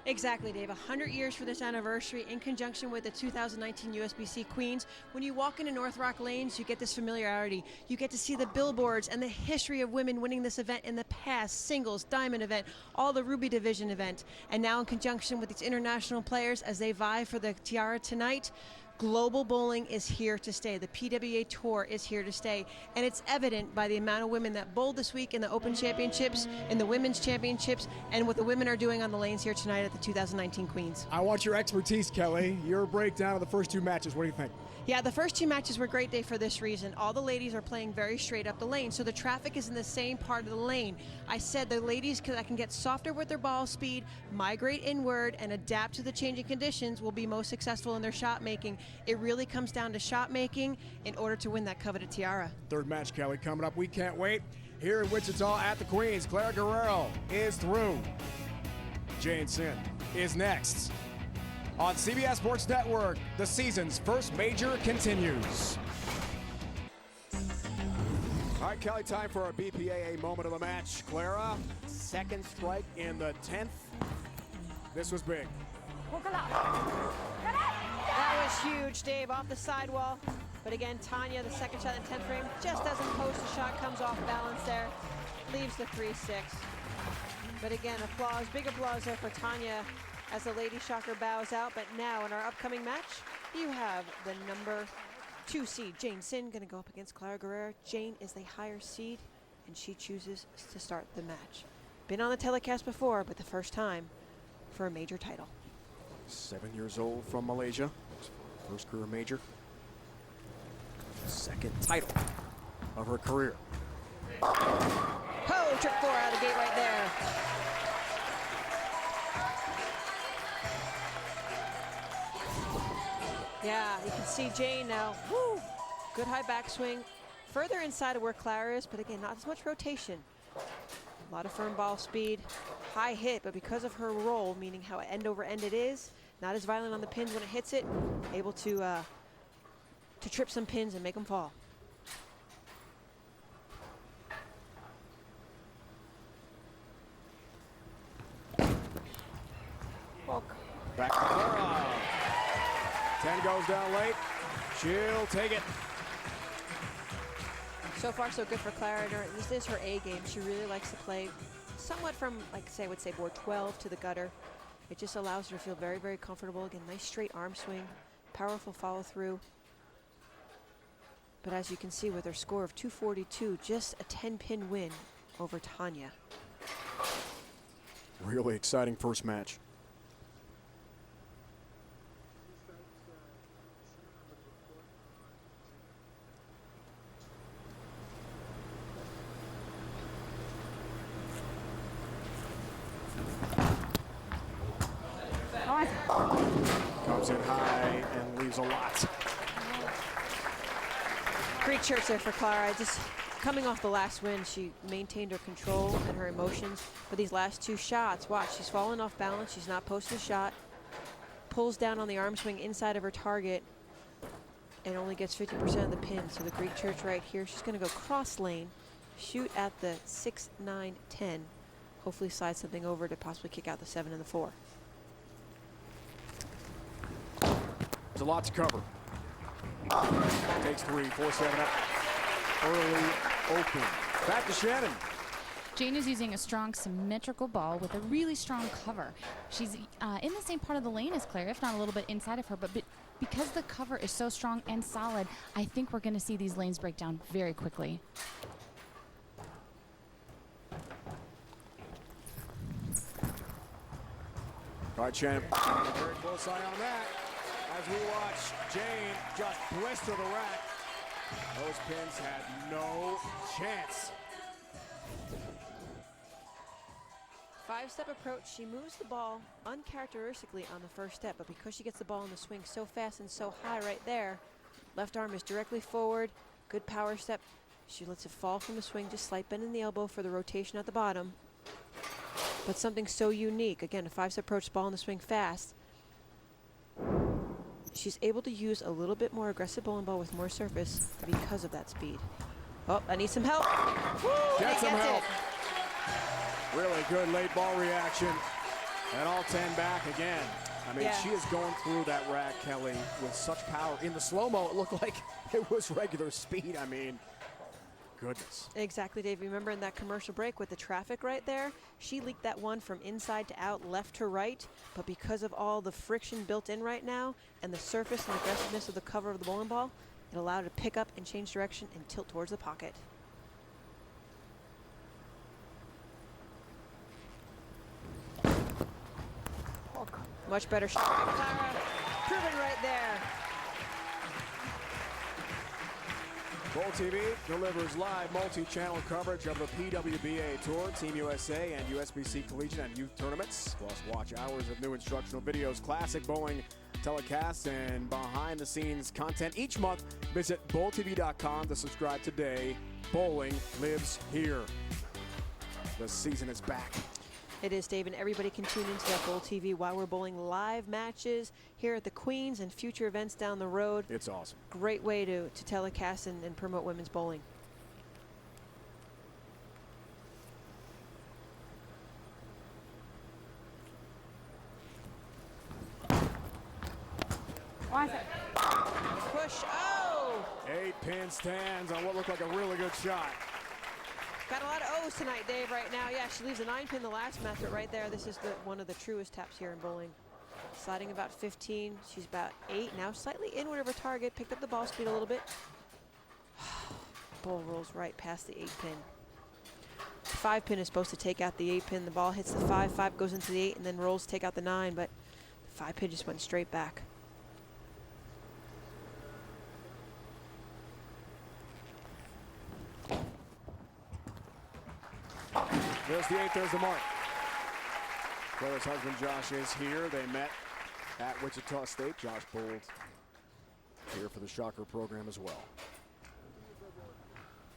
Exactly, Dave. 100 years for this anniversary in conjunction with the 2019 USBC Queens. When you walk into North Rock Lanes, you get this familiarity. You get to see the billboards and the history of women winning this event in the past, singles, diamond event, all the Ruby Division event. And now in conjunction with these international players as they vie for the tiara tonight, global bowling is here to stay. The PWBA Tour is here to stay. And it's evident by the amount of women that bowled this week in the Open Championships, in the Women's Championships, and what the women are doing on the lanes here tonight at the 2019 Queens. I want your expertise, Kelly. Your breakdown of the first 2 matches. What do you think? Yeah, the first 2 matches were great day for this reason. All the ladies are playing very straight up the lane, so the traffic is in the same part of the lane. I said the ladies that can get softer with their ball speed, migrate inward, and adapt to the changing conditions will be most successful in their shot making. It really comes down to shot making in order to win that coveted tiara. 3rd match, Kelly, coming up. We can't wait. Here in Wichita at the Queens, Clara Guerrero is through. Jane Sin is next. On CBS Sports Network, the season's first major continues. All right, Kelly, time for our BPAA moment of the match. Clara, 2nd strike in the 10th. This was big. That was huge, Dave, off the sidewall. But again, Tanya, the 2nd shot in the 10th frame, just doesn't post. The shot comes off balance there, leaves the 3-6. But again, applause, big applause there for Tanya as the lady shocker bows out. But now in our upcoming match, you have the number 2 seed, Jane Sin, going to go up against Clara Guerrero. Jane is the higher seed, and she chooses to start the match. Been on the telecast before, but the first time for a major title. 7 years old from Malaysia. First career major. 2nd title of her career. Oh, trick 4 out of the gate right there. Yeah, you can see Jane now. Woo! Good high backswing. Further inside of where Clara is, but again, not as much rotation. A lot of firm ball speed. High hit, but because of her roll, meaning how end over end it is, not as violent on the pins when it hits it, able to trip some pins and make them fall. Back to Clara. 10 goes down late. She'll take it. So far, so good for Clara. This is her A game. She really likes to play somewhat from, like say, I would say board 12 to the gutter. It just allows her to feel very, very comfortable. Again, nice straight arm swing, powerful follow through. But as you can see with her score of 242, just a 10-pin win over Tanya. Really exciting first match. Comes in high and leaves a lot. Great church there for Clara. Just coming off the last win, she maintained her control and her emotions. But these last 2 shots, watch, she's fallen off balance. She's not posting a shot. Pulls down on the arm swing inside of her target and only gets 50% of the pin. So the Greek church right here, she's going to go cross lane, shoot at the 6, 9, 10. Hopefully slide something over to possibly kick out the 7 and the 4. There's a lot to cover. Takes 3, 4-7 up. Early open. Back to Shannon. Jane is using a strong symmetrical ball with a really strong cover. She's in the same part of the lane as Claire, if not a little bit inside of her, but because the cover is so strong and solid, I think we're going to see these lanes break down very quickly. All right, Shannon. Very close eye on that as we watch Jane just blister the rack. Those pins had no chance. 5-step approach. She moves the ball uncharacteristically on the first step, but because she gets the ball in the swing so fast and so high right there, left arm is directly forward. Good power step. She lets it fall from the swing, just slight bend in the elbow for the rotation at the bottom. But something so unique. Again, a 5-step approach, ball in the swing fast. She's able to use a little bit more aggressive bowling ball with more surface because of that speed. Oh, I need some help. Woo, Get some help. it. Really good late ball reaction. And all 10 back again. I mean, she is going through that rack, Kelly, with such power. In the slow-mo, it looked like it was regular speed. I mean, goodness. Exactly, Dave. Remember in that commercial break with the traffic right there? She leaked that one from inside to out, left to right. But because of all the friction built in right now and the surface and aggressiveness of the cover of the bowling ball, it allowed her to pick up and change direction and tilt towards the pocket. Much better shot by Clara. Proven right there. Bowl TV delivers live multi-channel coverage of the PWBA Tour, Team USA, and USBC Collegiate and Youth Tournaments. Plus, watch hours of new instructional videos, classic bowling telecasts, and behind-the-scenes content each month. Visit bowltv.com to subscribe today. Bowling lives here. The season is back. It is, Dave, and everybody can tune into that Bowl TV while we're bowling live matches here at the Queens and future events down the road. It's awesome. Great way to telecast and promote women's bowling. Push. Oh! 8-pin stands on what looked like a really good shot. Got a lot of O's tonight, Dave, right now. Yeah, she leaves a 9-pin the last method right there. This is one of the truest taps here in bowling. Sliding about 15. She's about 8 now, slightly inward of her target. Picked up the ball speed a little bit. Ball rolls right past the 8-pin. 5-pin is supposed to take out the 8-pin. The ball hits the 5, 5 goes into the 8, and then rolls to take out the 9, but the 5-pin just went straight back. There's the 8, there's the mark. Claire's husband Josh is here. They met at Wichita State. Josh bowled here for the Shocker program as well.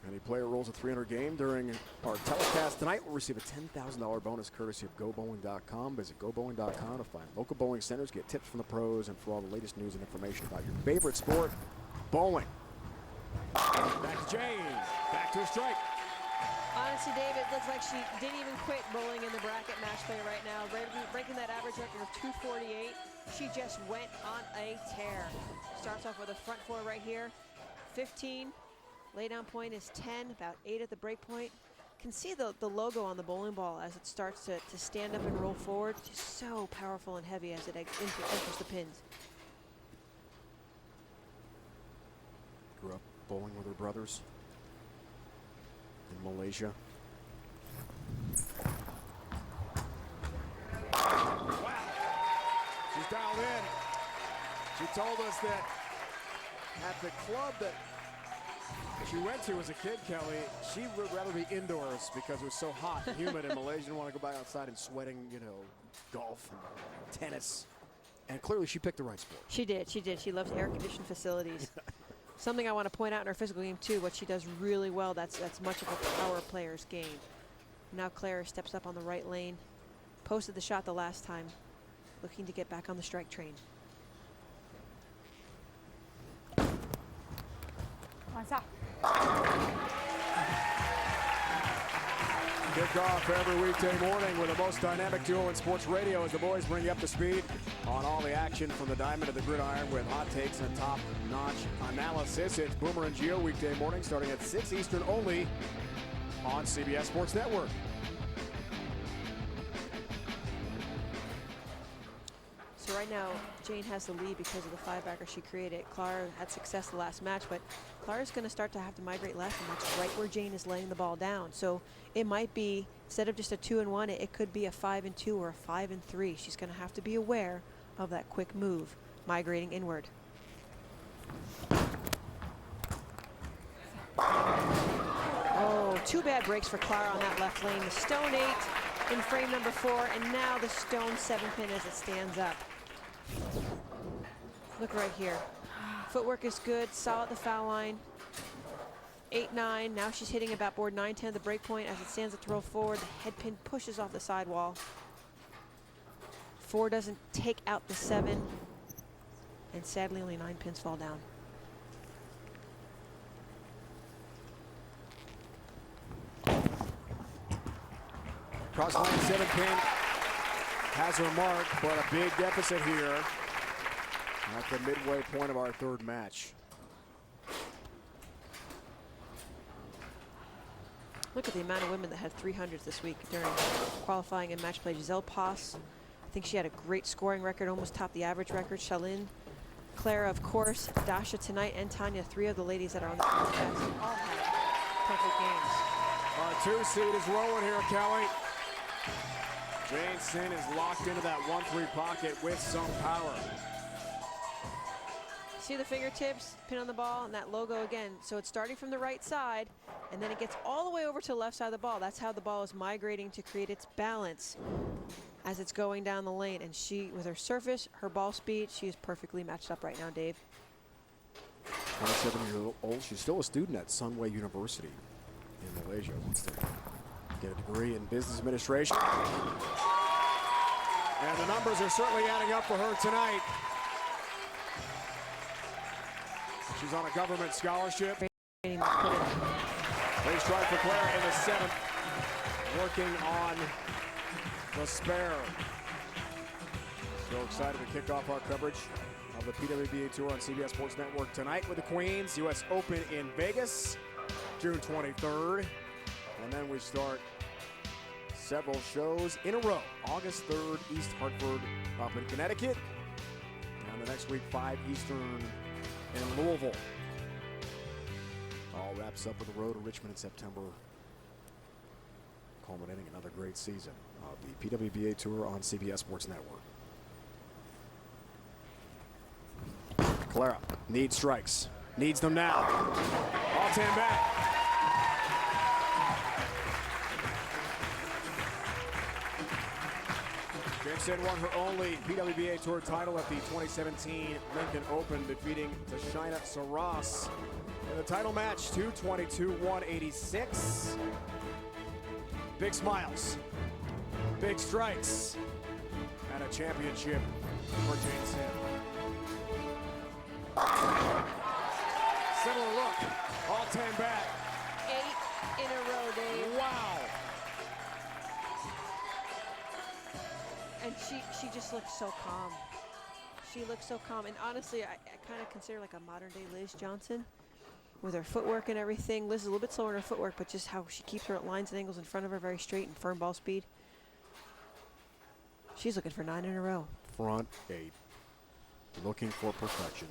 Any player rolls a 300 game during our telecast tonight will receive a $10,000 bonus courtesy of GoBowling.com. Visit GoBowling.com to find local bowling centers, get tips from the pros, and for all the latest news and information about your favorite sport, bowling. Back to Jane. Back to a strike. Honestly, Dave, it looks like she didn't even quit bowling in the bracket match play right now. Breaking that average record of 248. She just went on a tear. Starts off with a front 4 right here. 15. Laydown point is 10, about 8 at the break point. Can see the logo on the bowling ball as it starts to stand up and roll forward. Just so powerful and heavy as it enters the pins. Grew up bowling with her brothers in Malaysia. Wow. She's dialed in. She told us that at the club that she went to as a kid, Kelly, she would rather be indoors because it was so hot and humid in Malaysia. She didn't want to go back outside and sweating, you know, golf and tennis. And clearly she picked the right sport. She did. She loves air-conditioned facilities. Something I want to point out in her physical game, too, what she does really well, that's much of a power player's game. Now Claire steps up on the right lane. Posted the shot the last time. Looking to get back on the strike train. Kickoff every weekday morning with the most dynamic duo in sports radio as the boys bring you up to speed on all the action from the diamond to the gridiron with hot takes and top-notch analysis. It's Boomer and Gio weekday morning starting at 6 Eastern only on CBS Sports Network. So right now, Jane has the lead because of the five-bagger she created. Clara had success the last match, but Clara's going to start to have to migrate left, and that's right where Jane is laying the ball down. So it might be, instead of just a 2-1, it could be a 5-2 or a 5-3. She's going to have to be aware of that quick move, migrating inward. Oh, two bad breaks for Clara on that left lane. The stone 8 in frame number 4, and now the stone 7-pin as it stands up. Look right here. Footwork is good, solid at the foul line. 8-9, now she's hitting about board 9-10, the break point as it stands up to roll forward. The head pin pushes off the sidewall. 4 doesn't take out the 7, and sadly only 9 pins fall down. Cross line 7-pin has her mark, but a big deficit here at the midway point of our third match. Look at the amount of women that had 300s this week during qualifying and match play. Giselle Poss, I think she had a great scoring record, almost topped the average record. Shalyn, Clara, of course, Dasha tonight, and Tanya, 3 of the ladies that are on the podcast, all had perfect games. Our 2 seed is rolling here, Kelly. Jane Sin is locked into that 1-3 pocket with some power. See the fingertips, pin on the ball, and that logo again. So it's starting from the right side, and then it gets all the way over to the left side of the ball. That's how the ball is migrating to create its balance as it's going down the lane. And she, with her surface, her ball speed, she is perfectly matched up right now, Dave. 27-year-old, she's still a student at Sunway University in Malaysia. Wants to get a degree in business administration. And the numbers are certainly adding up for her tonight. She's on a government scholarship. Race strike for Clara in the 7th. Working on the spare. So excited to kick off our coverage of the PWBA Tour on CBS Sports Network tonight with the Queens. US Open in Vegas, June 23rd. And then we start several shows in a row. August 3rd, East Hartford up in Connecticut. And the next week, 5 Eastern in Louisville. All wraps up with the road to Richmond in September, culminating another great season of the PWBA Tour on CBS Sports Network. Clara needs strikes, needs them now. All 10 back. Jensen won her only PWBA Tour title at the 2017 Lincoln Open, defeating Tashina Saras in the title match, 222-186. Big smiles, big strikes, and a championship for Jensen. Similar look, all 10 back. 8 in a row, Dave. Wow. And she just looks so calm. She looks so calm. And honestly, I kind of consider like a modern day Liz Johnson with her footwork and everything. Liz is a little bit slower in her footwork, but just how she keeps her lines and angles in front of her very straight and firm ball speed. She's looking for 9 in a row. Front 8, looking for perfection.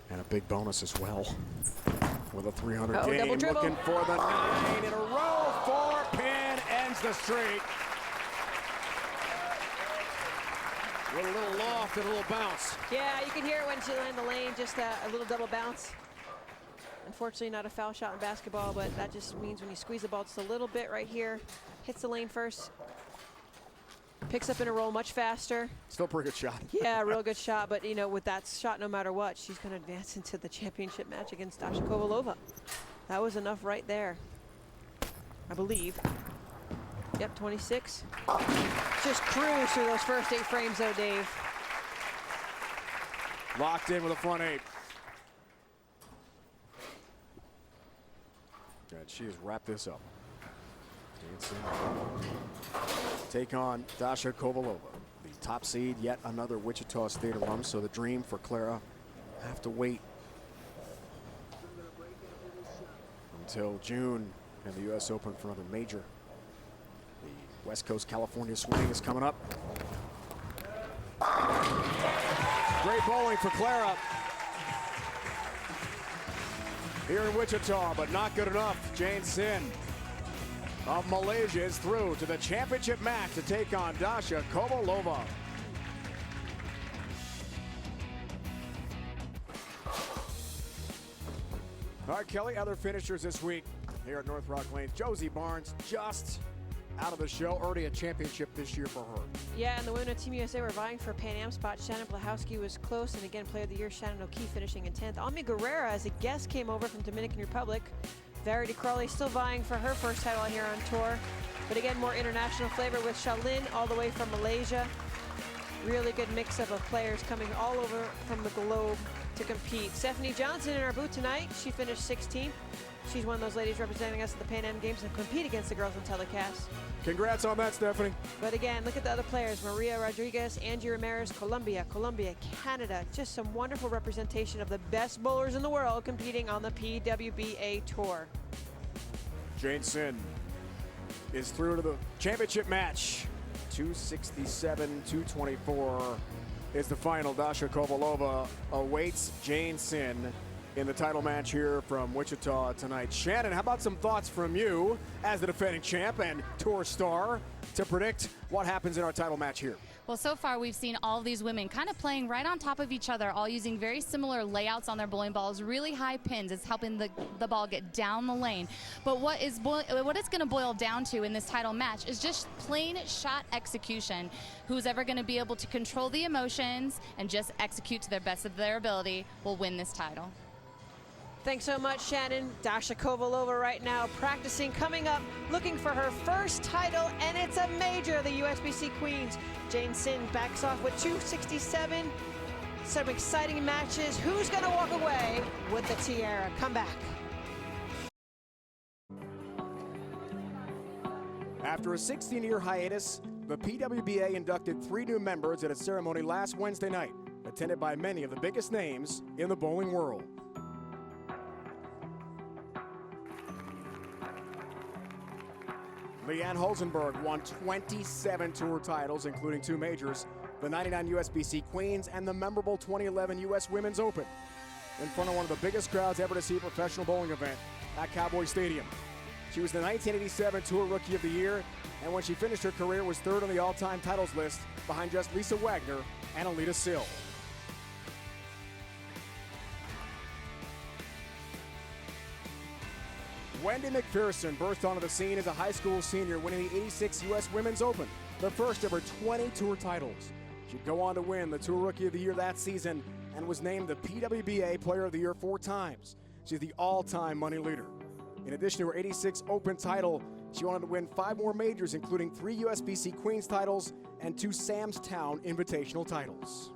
And a big bonus as well with a 300 game. Double dribble. Looking for the 9 in a row. 4-pin ends the streak. With a little loft and a little bounce. Yeah, you can hear it when she landed the lane, just a little double bounce. Unfortunately, not a foul shot in basketball, but that just means when you squeeze the ball just a little bit right here, hits the lane first, picks up in a roll much faster. Still a pretty good shot. Yeah, real good shot, but you know, with that shot, no matter what, she's going to advance into the championship match against Dasha Kovalova. That was enough right there, I believe. Yep, 26. Just cruise through those first 8 frames though, Dave. Locked in with a front 8. And she has wrapped this up. Take on Dasha Kovalova, the top seed, yet another Wichita State alum. So the dream for Clara, have to wait until June and the U.S. Open for another major. The West Coast California swing is coming up. Great bowling for Clara here in Wichita, but not good enough. Jane Sin of Malaysia is through to the championship match to take on Dasha Kovalova. All right, Kelly, other finishers this week here at North Rock Lanes. Josie Barnes just out of the show, already a championship this year for her. Yeah, and the women of Team USA were vying for a Pan Am spot. Shannon Plahowski was close, and again, Player of the Year Shannon O'Keefe finishing in 10th. Ami Guerrero, as a guest, came over from Dominican Republic. Verity Crawley still vying for her first title here on tour. But again, more international flavor with Shalin all the way from Malaysia. Really good mix-up of players coming all over from the globe to compete. Stephanie Johnson in our booth tonight. She finished 16th. She's one of those ladies representing us at the Pan Am Games and compete against the girls on telecast. Congrats on that, Stephanie. But again, look at the other players. Maria Rodriguez, Angie Ramirez, Colombia, Canada. Just some wonderful representation of the best bowlers in the world competing on the PWBA Tour. Jane Sin is through to the championship match. 267, 224 is the final. Dasha Kovalova awaits Jane Sin in the title match here from Wichita tonight. Shannon, how about some thoughts from you as the defending champ and tour star to predict what happens in our title match here? Well, so far we've seen all of these women kind of playing right on top of each other, all using very similar layouts on their bowling balls, really high pins. It's helping the ball get down the lane. But what it's going to boil down to in this title match is just plain shot execution. Who's ever going to be able to control the emotions and just execute to their best of their ability will win this title. Thanks so much, Shannon. Dasha Kovalova right now practicing, coming up, looking for her first title, and it's a major, the USBC Queens. Jane Sin backs off with 267. Some exciting matches. Who's going to walk away with the tiara? Come back. After a 16-year hiatus, the PWBA inducted 3 new members at a ceremony last Wednesday night, attended by many of the biggest names in the bowling world. Leanne Holzenberg won 27 tour titles, including 2 majors, the 99 USBC Queens and the memorable 2011 US Women's Open, in front of one of the biggest crowds ever to see a professional bowling event at Cowboy Stadium. She was the 1987 Tour Rookie of the Year, and when she finished her career was 3rd on the all-time titles list behind just Lisa Wagner and Alita Sill. Wendy McPherson burst onto the scene as a high school senior, winning the 86 U.S. Women's Open, the first of her 20 tour titles. She'd go on to win the Tour Rookie of the Year that season and was named the PWBA Player of the Year 4 times. She's the all-time money leader. In addition to her 86 Open title, she wanted to win 5 more majors, including 3 USBC Queens titles and 2 Sam's Town Invitational titles.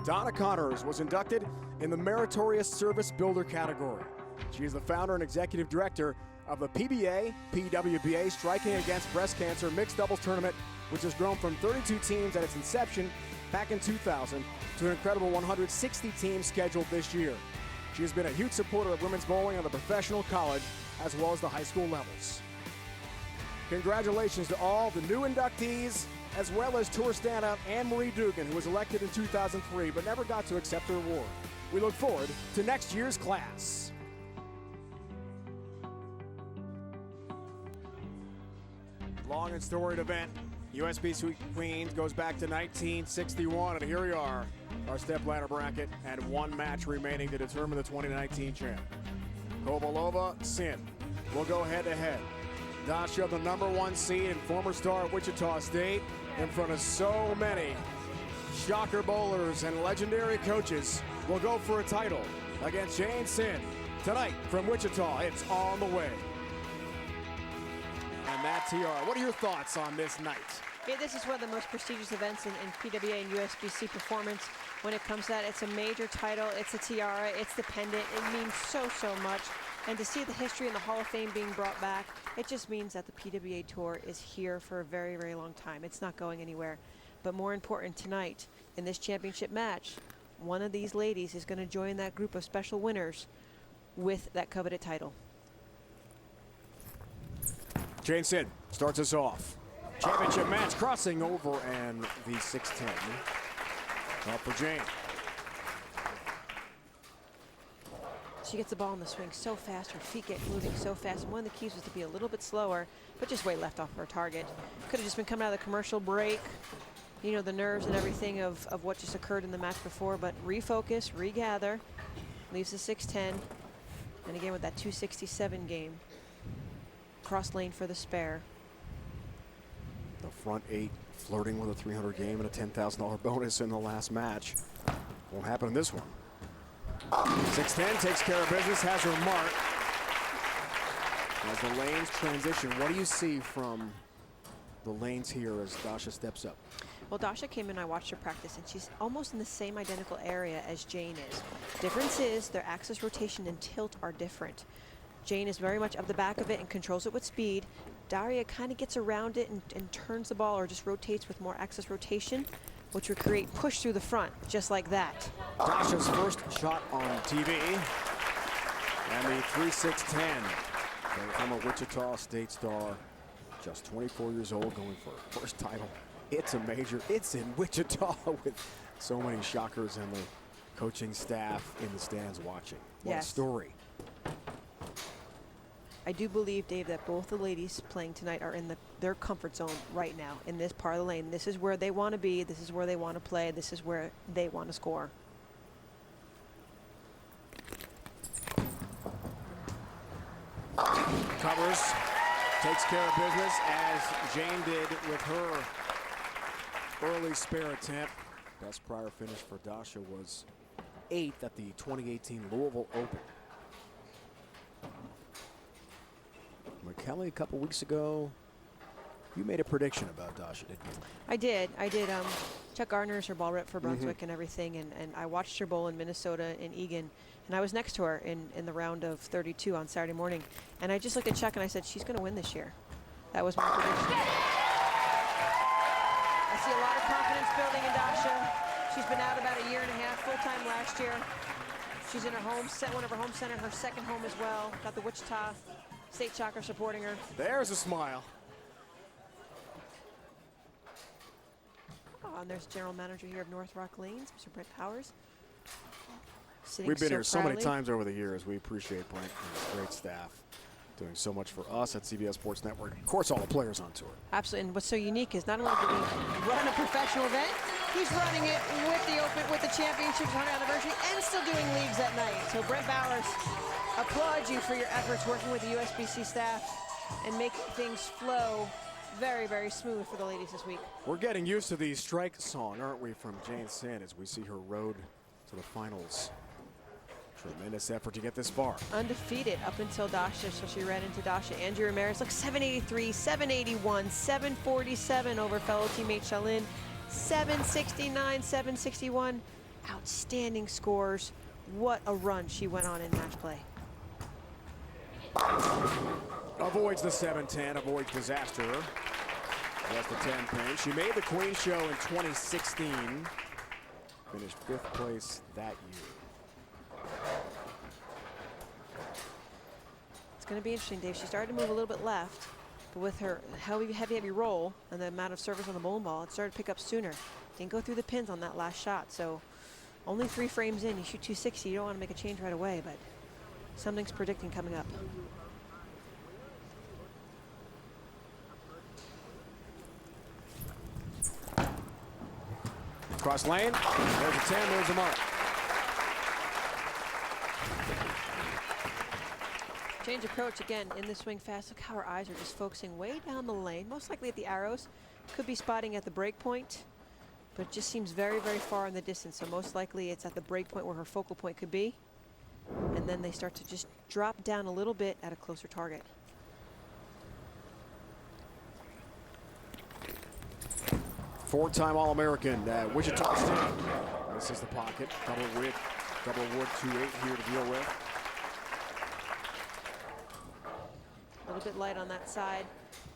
Donna Connors was inducted in the Meritorious Service Builder category. She is the founder and executive director of the PWBA Striking Against Breast Cancer Mixed Doubles Tournament, which has grown from 32 teams at its inception back in 2000 to an incredible 160 teams scheduled this year. She has been a huge supporter of women's bowling on the professional, college, as well as the high school levels. Congratulations to all the new inductees, as well as tour standout Anne-Marie Dugan, who was elected in 2003 but never got to accept her award. We look forward to next year's class. Long and storied event. USBC Queens goes back to 1961, and here we are, our step ladder bracket, and 1 match remaining to determine the 2019 champ. Kovalova, Sin will go head-to-head. Dasha, the #1 seed and former star of Wichita State, in front of so many shocker bowlers and legendary coaches, will go for a title against Jane Sin. Tonight from Wichita, it's on the way. And that tiara. What are your thoughts on this night? Yeah, this is one of the most prestigious events in PWBA and USBC performance. When it comes to that, it's a major title, it's a tiara, it's the pendant. It means so, so much. And to see the history and the Hall of Fame being brought back, it just means that the PWBA Tour is here for a very, very long time. It's not going anywhere. But more important, tonight, in this championship match, one of these ladies is going to join that group of special winners with that coveted title. Jane Sid starts us off. Championship match crossing over and the 610. Up for Jane. She gets the ball in the swing so fast, her feet get moving so fast. And one of the keys was to be a little bit slower, but just way left off her target. Could have just been coming out of the commercial break. You know, the nerves and everything of what just occurred in the match before, but refocus, regather, leaves the 610. And again with that 267 game. Cross lane for the spare. The front 8 flirting with a 300 game and a $10,000 bonus in the last match. Won't happen in this one. 610 takes care of business, has her mark. As the lanes transition, what do you see from the lanes here as Dasha steps up? Well, Dasha came in, I watched her practice, and she's almost in the same identical area as Jane is. Difference is their axis rotation and tilt are different. Jane is very much up the back of it and controls it with speed. Daria kind of gets around it and turns the ball or just rotates with more axis rotation, which would create push through the front, just like that. Dasha's first shot on TV. And the 3-6-10 from a Wichita State star, just 24 years old, going for her first title. It's a major, it's in Wichita with so many shockers and the coaching staff in the stands watching. What a story. I do believe, Dave, that both the ladies playing tonight are in their comfort zone right now in this part of the lane. This is where they want to be. This is where they want to play. This is where they want to score. Covers, takes care of business as Jane did with her early spare attempt. Best prior finish for Dasha was 8th at the 2018 Louisville Open. Kelly, a couple weeks ago, you made a prediction about Dasha, didn't you? I did. Chuck Gardner's her ball rep for Brunswick and everything, and I watched her bowl in Minnesota in Egan, and I was next to her in the round of 32 on Saturday morning, and I just looked at Chuck and I said, she's going to win this year. That was my prediction. I see a lot of confidence building in Dasha. She's been out about a year and a half, full-time last year. She's in her home, one of her home center, her second home as well. Got the Wichita State Shocker supporting her. There's a smile. Oh, and there's general manager here of North Rock Lanes, Mr. Brent Powers. We've been here so many times over the years. We appreciate Brent and his great staff doing so much for us at CBS Sports Network. Of course, all the players on tour. Absolutely, and what's so unique is not only did he run a professional event, he's running it with the Open, with the Championship 100th anniversary, and still doing leagues at night. So Brent Bowers, applaud you for your efforts working with the USBC staff and making things flow very, very smooth for the ladies this week. We're getting used to the strike song, aren't we, from Jane Sid as we see her road to the finals. Tremendous effort to get this far. Undefeated up until Dasha, so she ran into Dasha. Angie Ramirez, look, 783, 781, 747 over fellow teammate Shalin, 769, 761. Outstanding scores. What a run she went on in match play. Avoids the 7-10, avoids disaster. That's the 10 pin. She made the Queen Show in 2016. Finished 5th place that year. It's going to be interesting, Dave. She started to move a little bit left, but with her heavy roll and the amount of service on the bowling ball, it started to pick up sooner. Didn't go through the pins on that last shot, so only 3 frames in. You shoot 260, you don't want to make a change right away, but something's predicting coming up. Cross lane, there's a 10, there's a mark. Change approach again in the swing fast. Look how her eyes are just focusing way down the lane, most likely at the arrows. Could be spotting at the break point, but it just seems very, very far in the distance. So most likely it's at the break point where her focal point could be. And then they start to just drop down a little bit at a closer target. Four-time All-American at Wichita State. This is the pocket. Double wood 2-8 here to deal with. A little bit light on that side.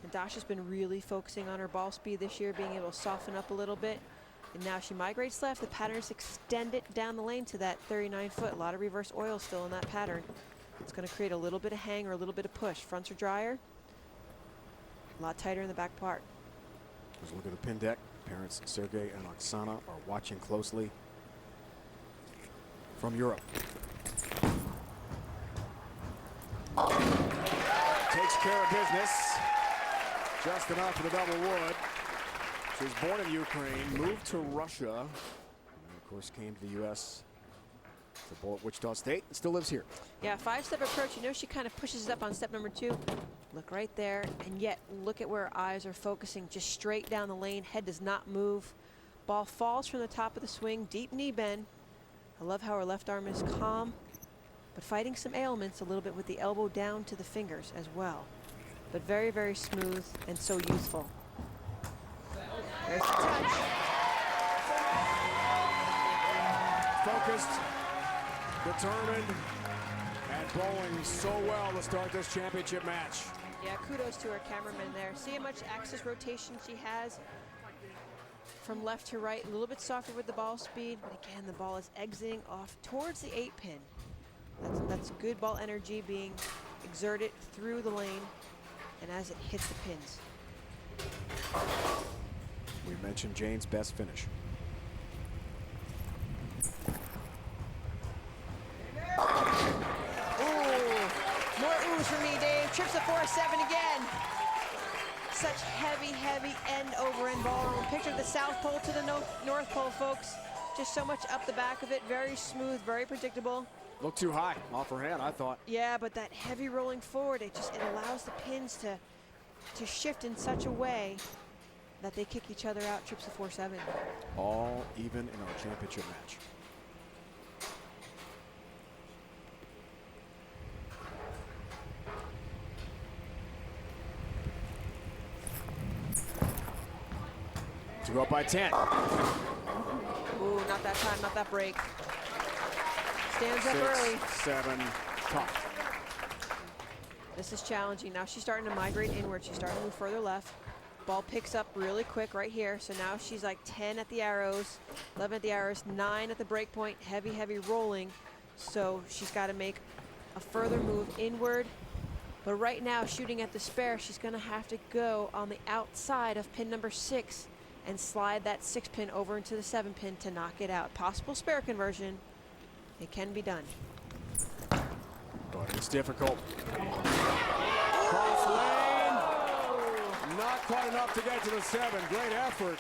And Dasha's been really focusing on her ball speed this year, being able to soften up a little bit. And now she migrates left. The pattern is extended down the lane to that 39-foot. A lot of reverse oil still in that pattern. It's going to create a little bit of hang or a little bit of push. Fronts are drier. A lot tighter in the back part. Let's look at the pin deck. Parents Sergey and Oksana are watching closely from Europe. Takes care of business. Just enough for the double wood. She was born in Ukraine, moved to Russia, and of course came to the U.S. to bowl at Wichita State, and still lives here. Yeah, 5-step approach. You know she kind of pushes it up on step number 2. Look right there, and yet look at where her eyes are focusing, just straight down the lane. Head does not move. Ball falls from the top of the swing, deep knee bend. I love how her left arm is calm, but fighting some ailments a little bit with the elbow down to the fingers as well. But very, very smooth and so youthful. There's the touch. Focused, determined, and bowling so well to start this championship match. Yeah, kudos to her cameraman there. See how much axis rotation she has from left to right. A little bit softer with the ball speed, but again, the ball is exiting off towards the 8-pin. That's good ball energy being exerted through the lane and as it hits the pins. We mentioned Jane's best finish. More oohs for me, Dave. Trips the 4-7 again. Such heavy, heavy end over end ballroom. Picture the South Pole to the North Pole, folks. Just so much up the back of it. Very smooth, very predictable. Looked too high off her hand, I thought. Yeah, but that heavy rolling forward, it allows the pins to shift in such a way that they kick each other out. Trips the 4-7. All even in our championship match. To go up by 10. Ooh, not that time, not that break. Stands up early. 7, tough. This is challenging. Now she's starting to migrate inward. She's starting to move further left. Ball picks up really quick right here. So now she's like 10 at the arrows, 11 at the arrows, 9 at the break point. Heavy, heavy rolling. So she's got to make a further move inward. But right now, shooting at the spare, she's going to have to go on the outside of pin number 6 and slide that 6-pin over into the 7-pin to knock it out. Possible spare conversion. It can be done. But it's difficult. Cross lane. Not quite enough to get to the 7. Great effort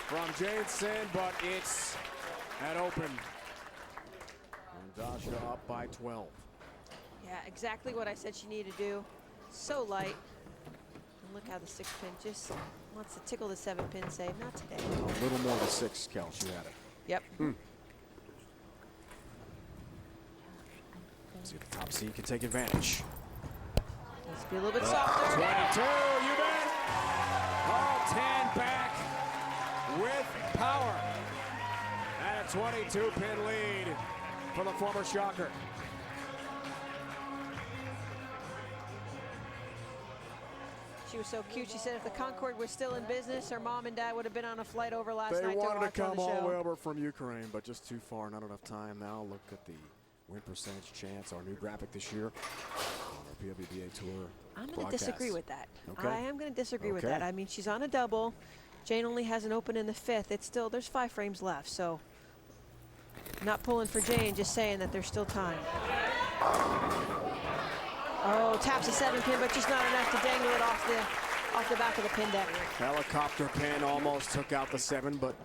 from Jane Sin, but it's at open. And Dasha up by 12. Yeah, exactly what I said she needed to do. So light. And look how the 6-pin just wants to tickle the 7-pin save. Not today. A little more than 6, Cal. She had it. Yep. See if the top seed can take advantage. Let's be a little bit softer. 22, you bet. Oh, 10 back with power. And a 22-pin lead for the former Shocker. She was so cute. She said if the Concorde was still in business, her mom and dad would have been on a flight over last They night to wanted watch to on come the all the way show. over from Ukraine, but just too far, not enough time. Now look at the win percentage chance, our new graphic this year on our PWBA tour. I'm going to disagree with that. Okay. I am going to disagree with Okay. that. I mean, she's on a double. Jane only has an open in the 5th. It's still, there's 5 frames left, so not pulling for Jane, just saying that there's still time. Oh, taps a 7-pin, but just not enough to dangle it off the back of the pin deck. Helicopter pin almost took out the 7, but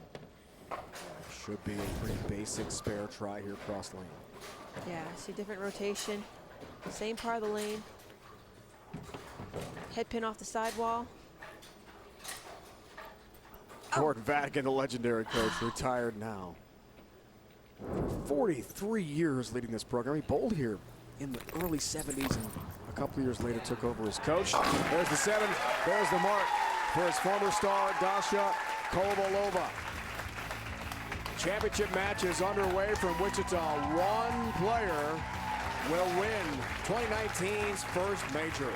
should be a pretty basic spare try here cross lane. Yeah, see different rotation. Same part of the lane. Head pin off the sidewall. Gordon Vatican, the legendary coach, retired now. For 43 years leading this program. He bowled here in the early 70s and a couple of years later took over as coach. There's the 7. There's the mark for his former star, Dasha Kovalova. Championship match is underway from Wichita. One player will win 2019's first major.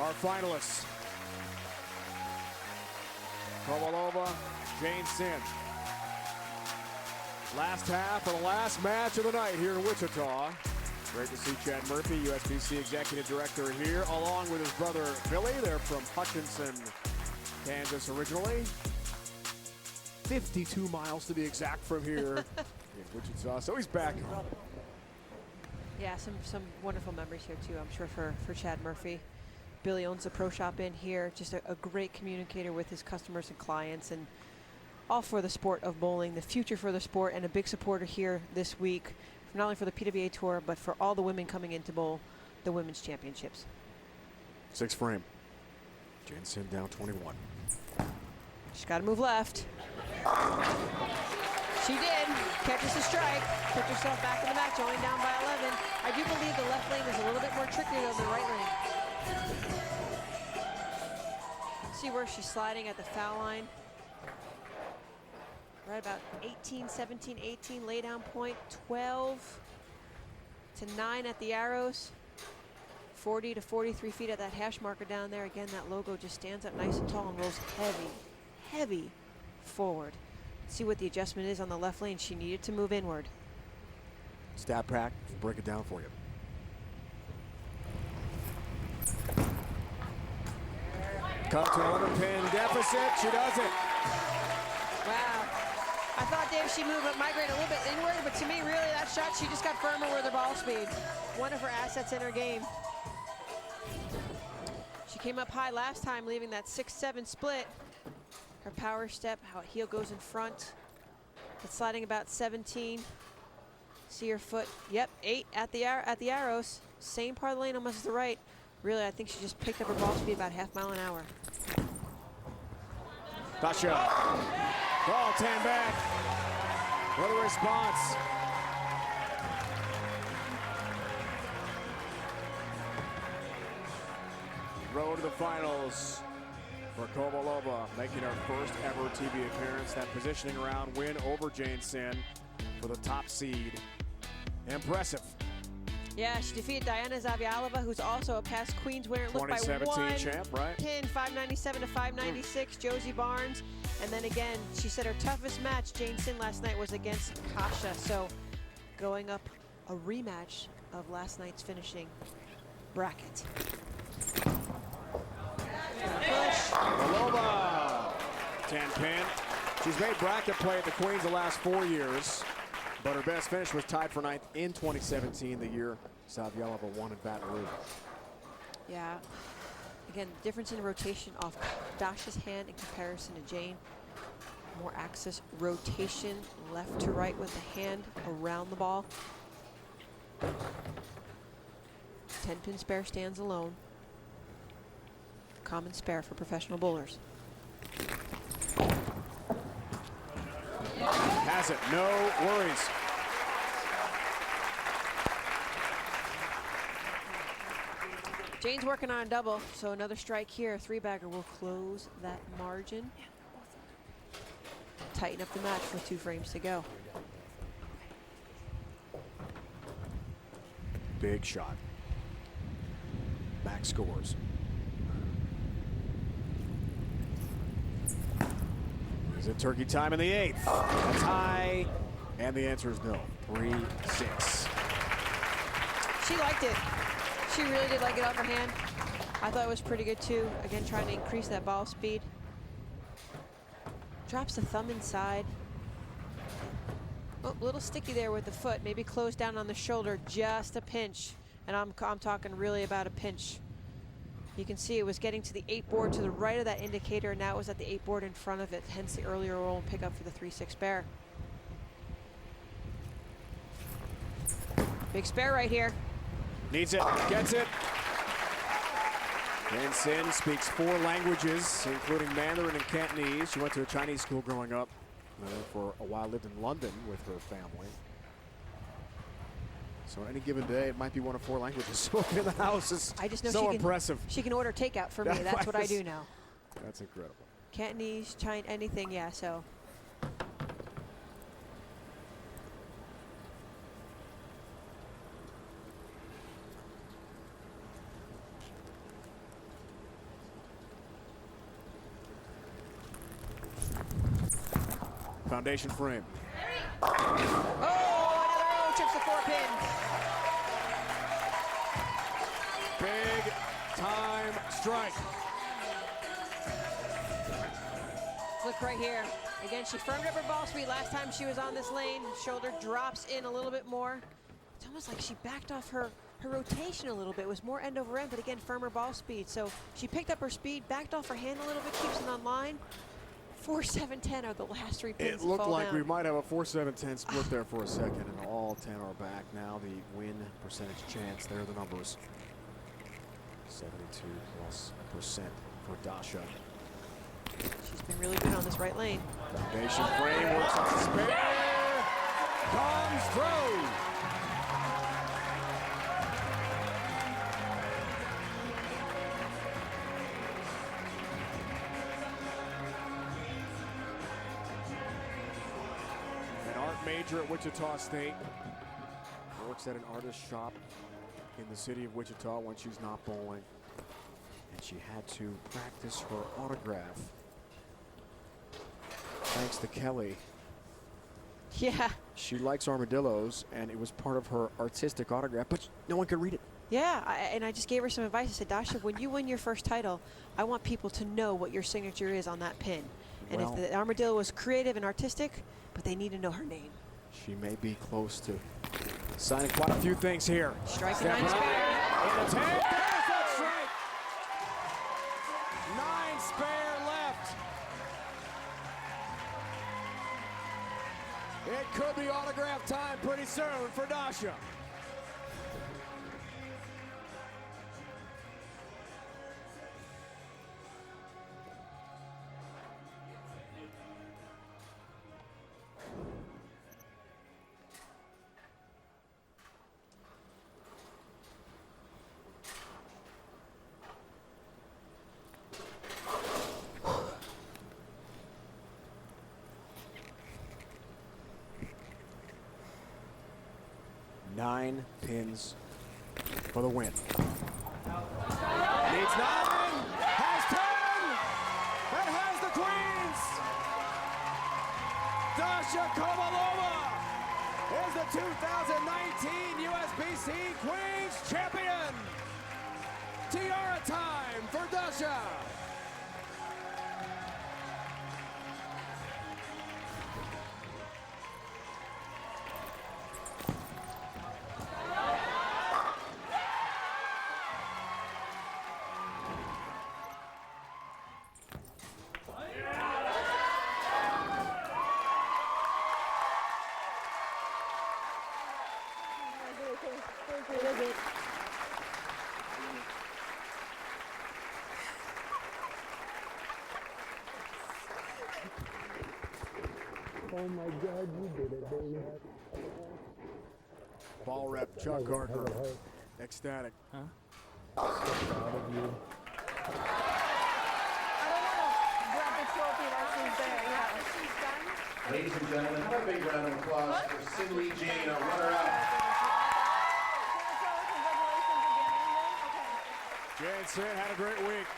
Our finalists: Kovalova, Jane Sin. Last half of the last match of the night here in Wichita. Great to see Chad Murphy, USBC Executive Director, here, along with his brother Billy. They're from Hutchinson, Kansas originally. 52 miles to be exact from here in Wichita. So he's back home. Yeah, some wonderful memories here too, I'm sure, for Chad Murphy. Billy owns a pro shop in here, just a great communicator with his customers and clients, and all for the sport of bowling, the future for the sport, and a big supporter here this week, not only for the PWBA Tour, but for all the women coming in to bowl the Women's Championships. 6th frame. Jane Sin down 21. She's got to move left. She did. Catches the strike. Put herself back in the match, only down by 11. I do believe the left lane is a little bit more trickier than the right lane. See where she's sliding at the foul line. Right about 18, 17, 18 lay down point, 12 to 9 at the arrows, 40 to 43 feet at that hash marker down there. Again, that logo just stands up nice and tall and rolls heavy, heavy forward. See what the adjustment is on the left lane. She needed to move inward. Stat pack, break it down for you. Cut to another pin deficit. She does it. Wow. I thought, Dave, she moved up, migrate a little bit inward, but to me, really, that shot, she just got firmer with her ball speed. One of her assets in her game. She came up high last time, leaving that 6-7 split. Her power step, how heel goes in front. It's sliding about 17. See her foot. Yep, 8 at the arrows. Same part of the lane, almost to the right. Really, I think she just picked up her ball speed about half mile an hour. Dasha. Ball 10 back. What a response. Road to the finals for Kovalova, making her first ever TV appearance. That positioning round win over Jane Sin for the top seed. Impressive. Yeah, she defeated Diana Zavialova, who's also a past Queens winner. Looked by 2017 champ, right? Pin, 597 to 596, Josie Barnes. And then again, she said her toughest match, Jane Sin, last night was against Kasha. So going up a rematch of last night's finishing bracket. Push. Kovalova, 10 pin. She's made bracket play at the Queens the last 4 years, but her best finish was tied for 9th in 2017, the year Zavialova won in Baton Rouge. Yeah. Again, difference in rotation off Dasha's hand in comparison to Jane. More axis rotation left to right with the hand around the ball. 10-pin spare stands alone. Common spare for professional bowlers. Has it, no worries. Jane's working on a double, so another strike here. A 3-bagger will close that margin. Tighten up the match with 2 frames to go. Big shot. Max scores. Is it turkey time in the 8th? That's high, and the answer is no. 3-6. She liked it. She really did like it off her hand. I thought it was pretty good too. Again, trying to increase that ball speed. Drops the thumb inside. Oh, a little sticky there with the foot. Maybe close down on the shoulder, just a pinch. And I'm talking really about a pinch. You can see it was getting to the 8 board to the right of that indicator, and now it was at the 8 board in front of it, hence the earlier roll and pickup for the 3-6 spare. Big spare right here. Needs it, gets it. Jane Sin speaks 4 languages, including Mandarin and Cantonese. She went to a Chinese school growing up. For a while lived in London with her family. So any given day, it might be one of 4 languages spoken in the house. It's I just know so she impressive. She can order takeout for me. That's what I do now. That's incredible. Cantonese, Chinese, anything, yeah, so. Foundation frame. Oh, another arrow chips the 4-pin. Big time strike. Look right here. Again, she firmed up her ball speed last time she was on this lane. Shoulder drops in a little bit more. It's almost like she backed off her rotation a little bit. It was more end over end, but again, firmer ball speed. So she picked up her speed, backed off her hand a little bit, keeps it on line. 4-7-10 are the last 3 pins. It looked like down. we might have a 4-7-10 split there for a second, and all 10 are back now. The win percentage chance, there are the numbers. 72+% for Dasha. She's been really good on this right lane. Foundation frame works on the spare. Comes through. An art major at Wichita State. Works at an artist shop in the city of Wichita when she's not bowling. And she had to practice her autograph. Thanks to Kelly. Yeah. She likes armadillos, and it was part of her artistic autograph, but no one could read it. Yeah, and I just gave her some advice. I said, Dasha, when you win your first title, I want people to know what your signature is on that pin. And Well, if the armadillo was creative and artistic, but they need to know her name. she may be close to signing quite a few things here. Strike a Stepping 9 up spare. in the 10. There's that strike. 9 spare left. It could be autograph time pretty soon for Dasha. Nine pins for the win. Needs 9, has 10, and has the queens. Dasha Kovalova is the 2019 USBC Queens Champion. Tiara time for Dasha. Oh my God, you did it, baby. Ball rep Chuck Gardner, ecstatic. Huh? So proud of you. Ladies and gentlemen, how about a big round of applause for Cindy Jane, a runner-up. Jane Sin had a great week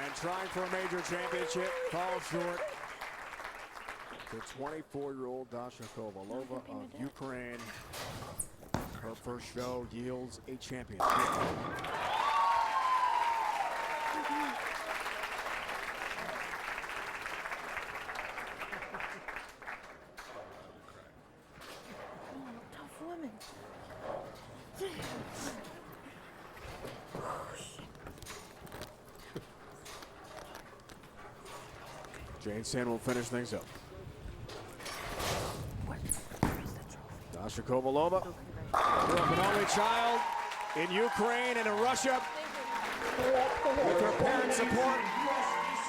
and trying for a major championship, falls short. The 24-year-old Dasha Kovalova of Ukraine. Her first show yields a championship. Tough woman. Jane Sin will finish things up. Dasha Kovalova, grew up an only child in Ukraine and in Russia. With her parents' support,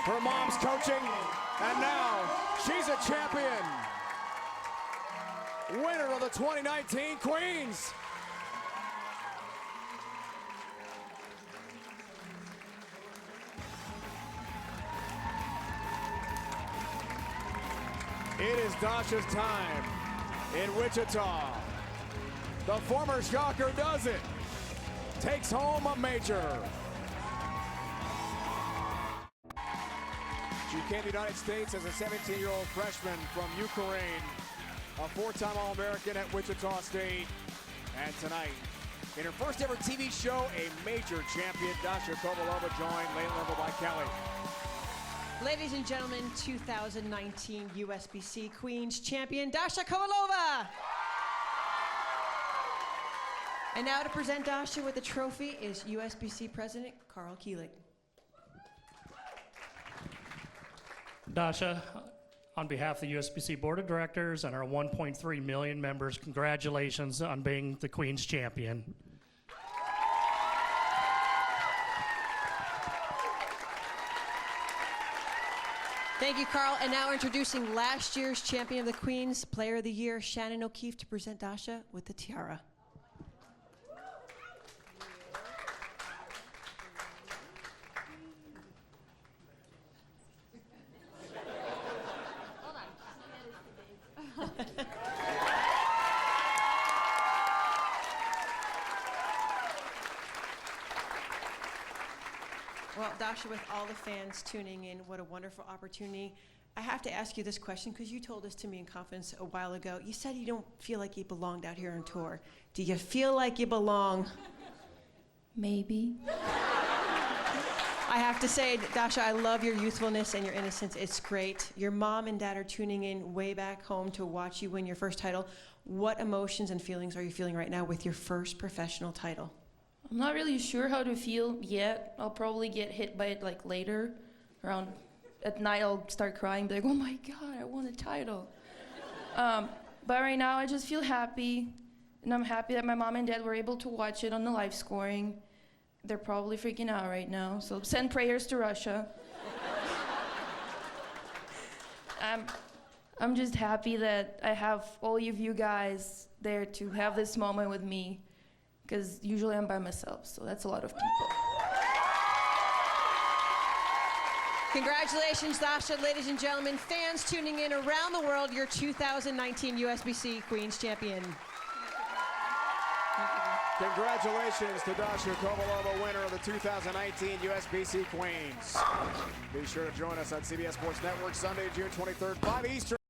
her mom's coaching, and now she's a champion winner of the 2019 Queens. It is Dasha's time in Wichita. The former Shocker does it. Takes home a major. She came to the United States as a 17-year-old freshman from Ukraine, a four-time All-American at Wichita State. And tonight, in her first ever TV show, a major champion, Dasha Kovalova joined lane level by Kelly. Ladies and gentlemen, 2019 USBC Queens champion, Dasha Kovalova. And now to present Dasha with the trophy is USBC President Carl Keelig. Dasha, on behalf of the USBC Board of Directors and our 1.3 million members, congratulations on being the Queen's champion. Thank you, Carl. And now introducing last year's champion of the Queens, Player of the Year, Shannon O'Keefe, to present Dasha with the tiara. Well, Dasha, with all the fans tuning in, what a wonderful opportunity. I have to ask you this question because you told this to me in confidence a while ago. You said you don't feel like you belonged out here on tour. Do you feel like you belong? Maybe. I have to say, Dasha, I love your youthfulness and your innocence. It's great. Your mom and dad are tuning in way back home to watch you win your first title. What emotions and feelings are you feeling right now with your first professional title? I'm not really sure how to feel yet. I'll probably get hit by it like later. Around at night I'll start crying, be like, oh my God, I won a title. But right now I just feel happy, and I'm happy that my mom and dad were able to watch it on the live scoring. They're probably freaking out right now, so send prayers to Russia. I'm just happy that I have all of you guys there to have this moment with me, because usually I'm by myself, so that's a lot of people. Congratulations, Dasha. Ladies and gentlemen, fans tuning in around the world, your 2019 USBC Queens champion. Congratulations to Dasha Kovalova, winner of the 2019 USBC Queens. Be sure to join us on CBS Sports Network Sunday, June 23rd, 5 Eastern.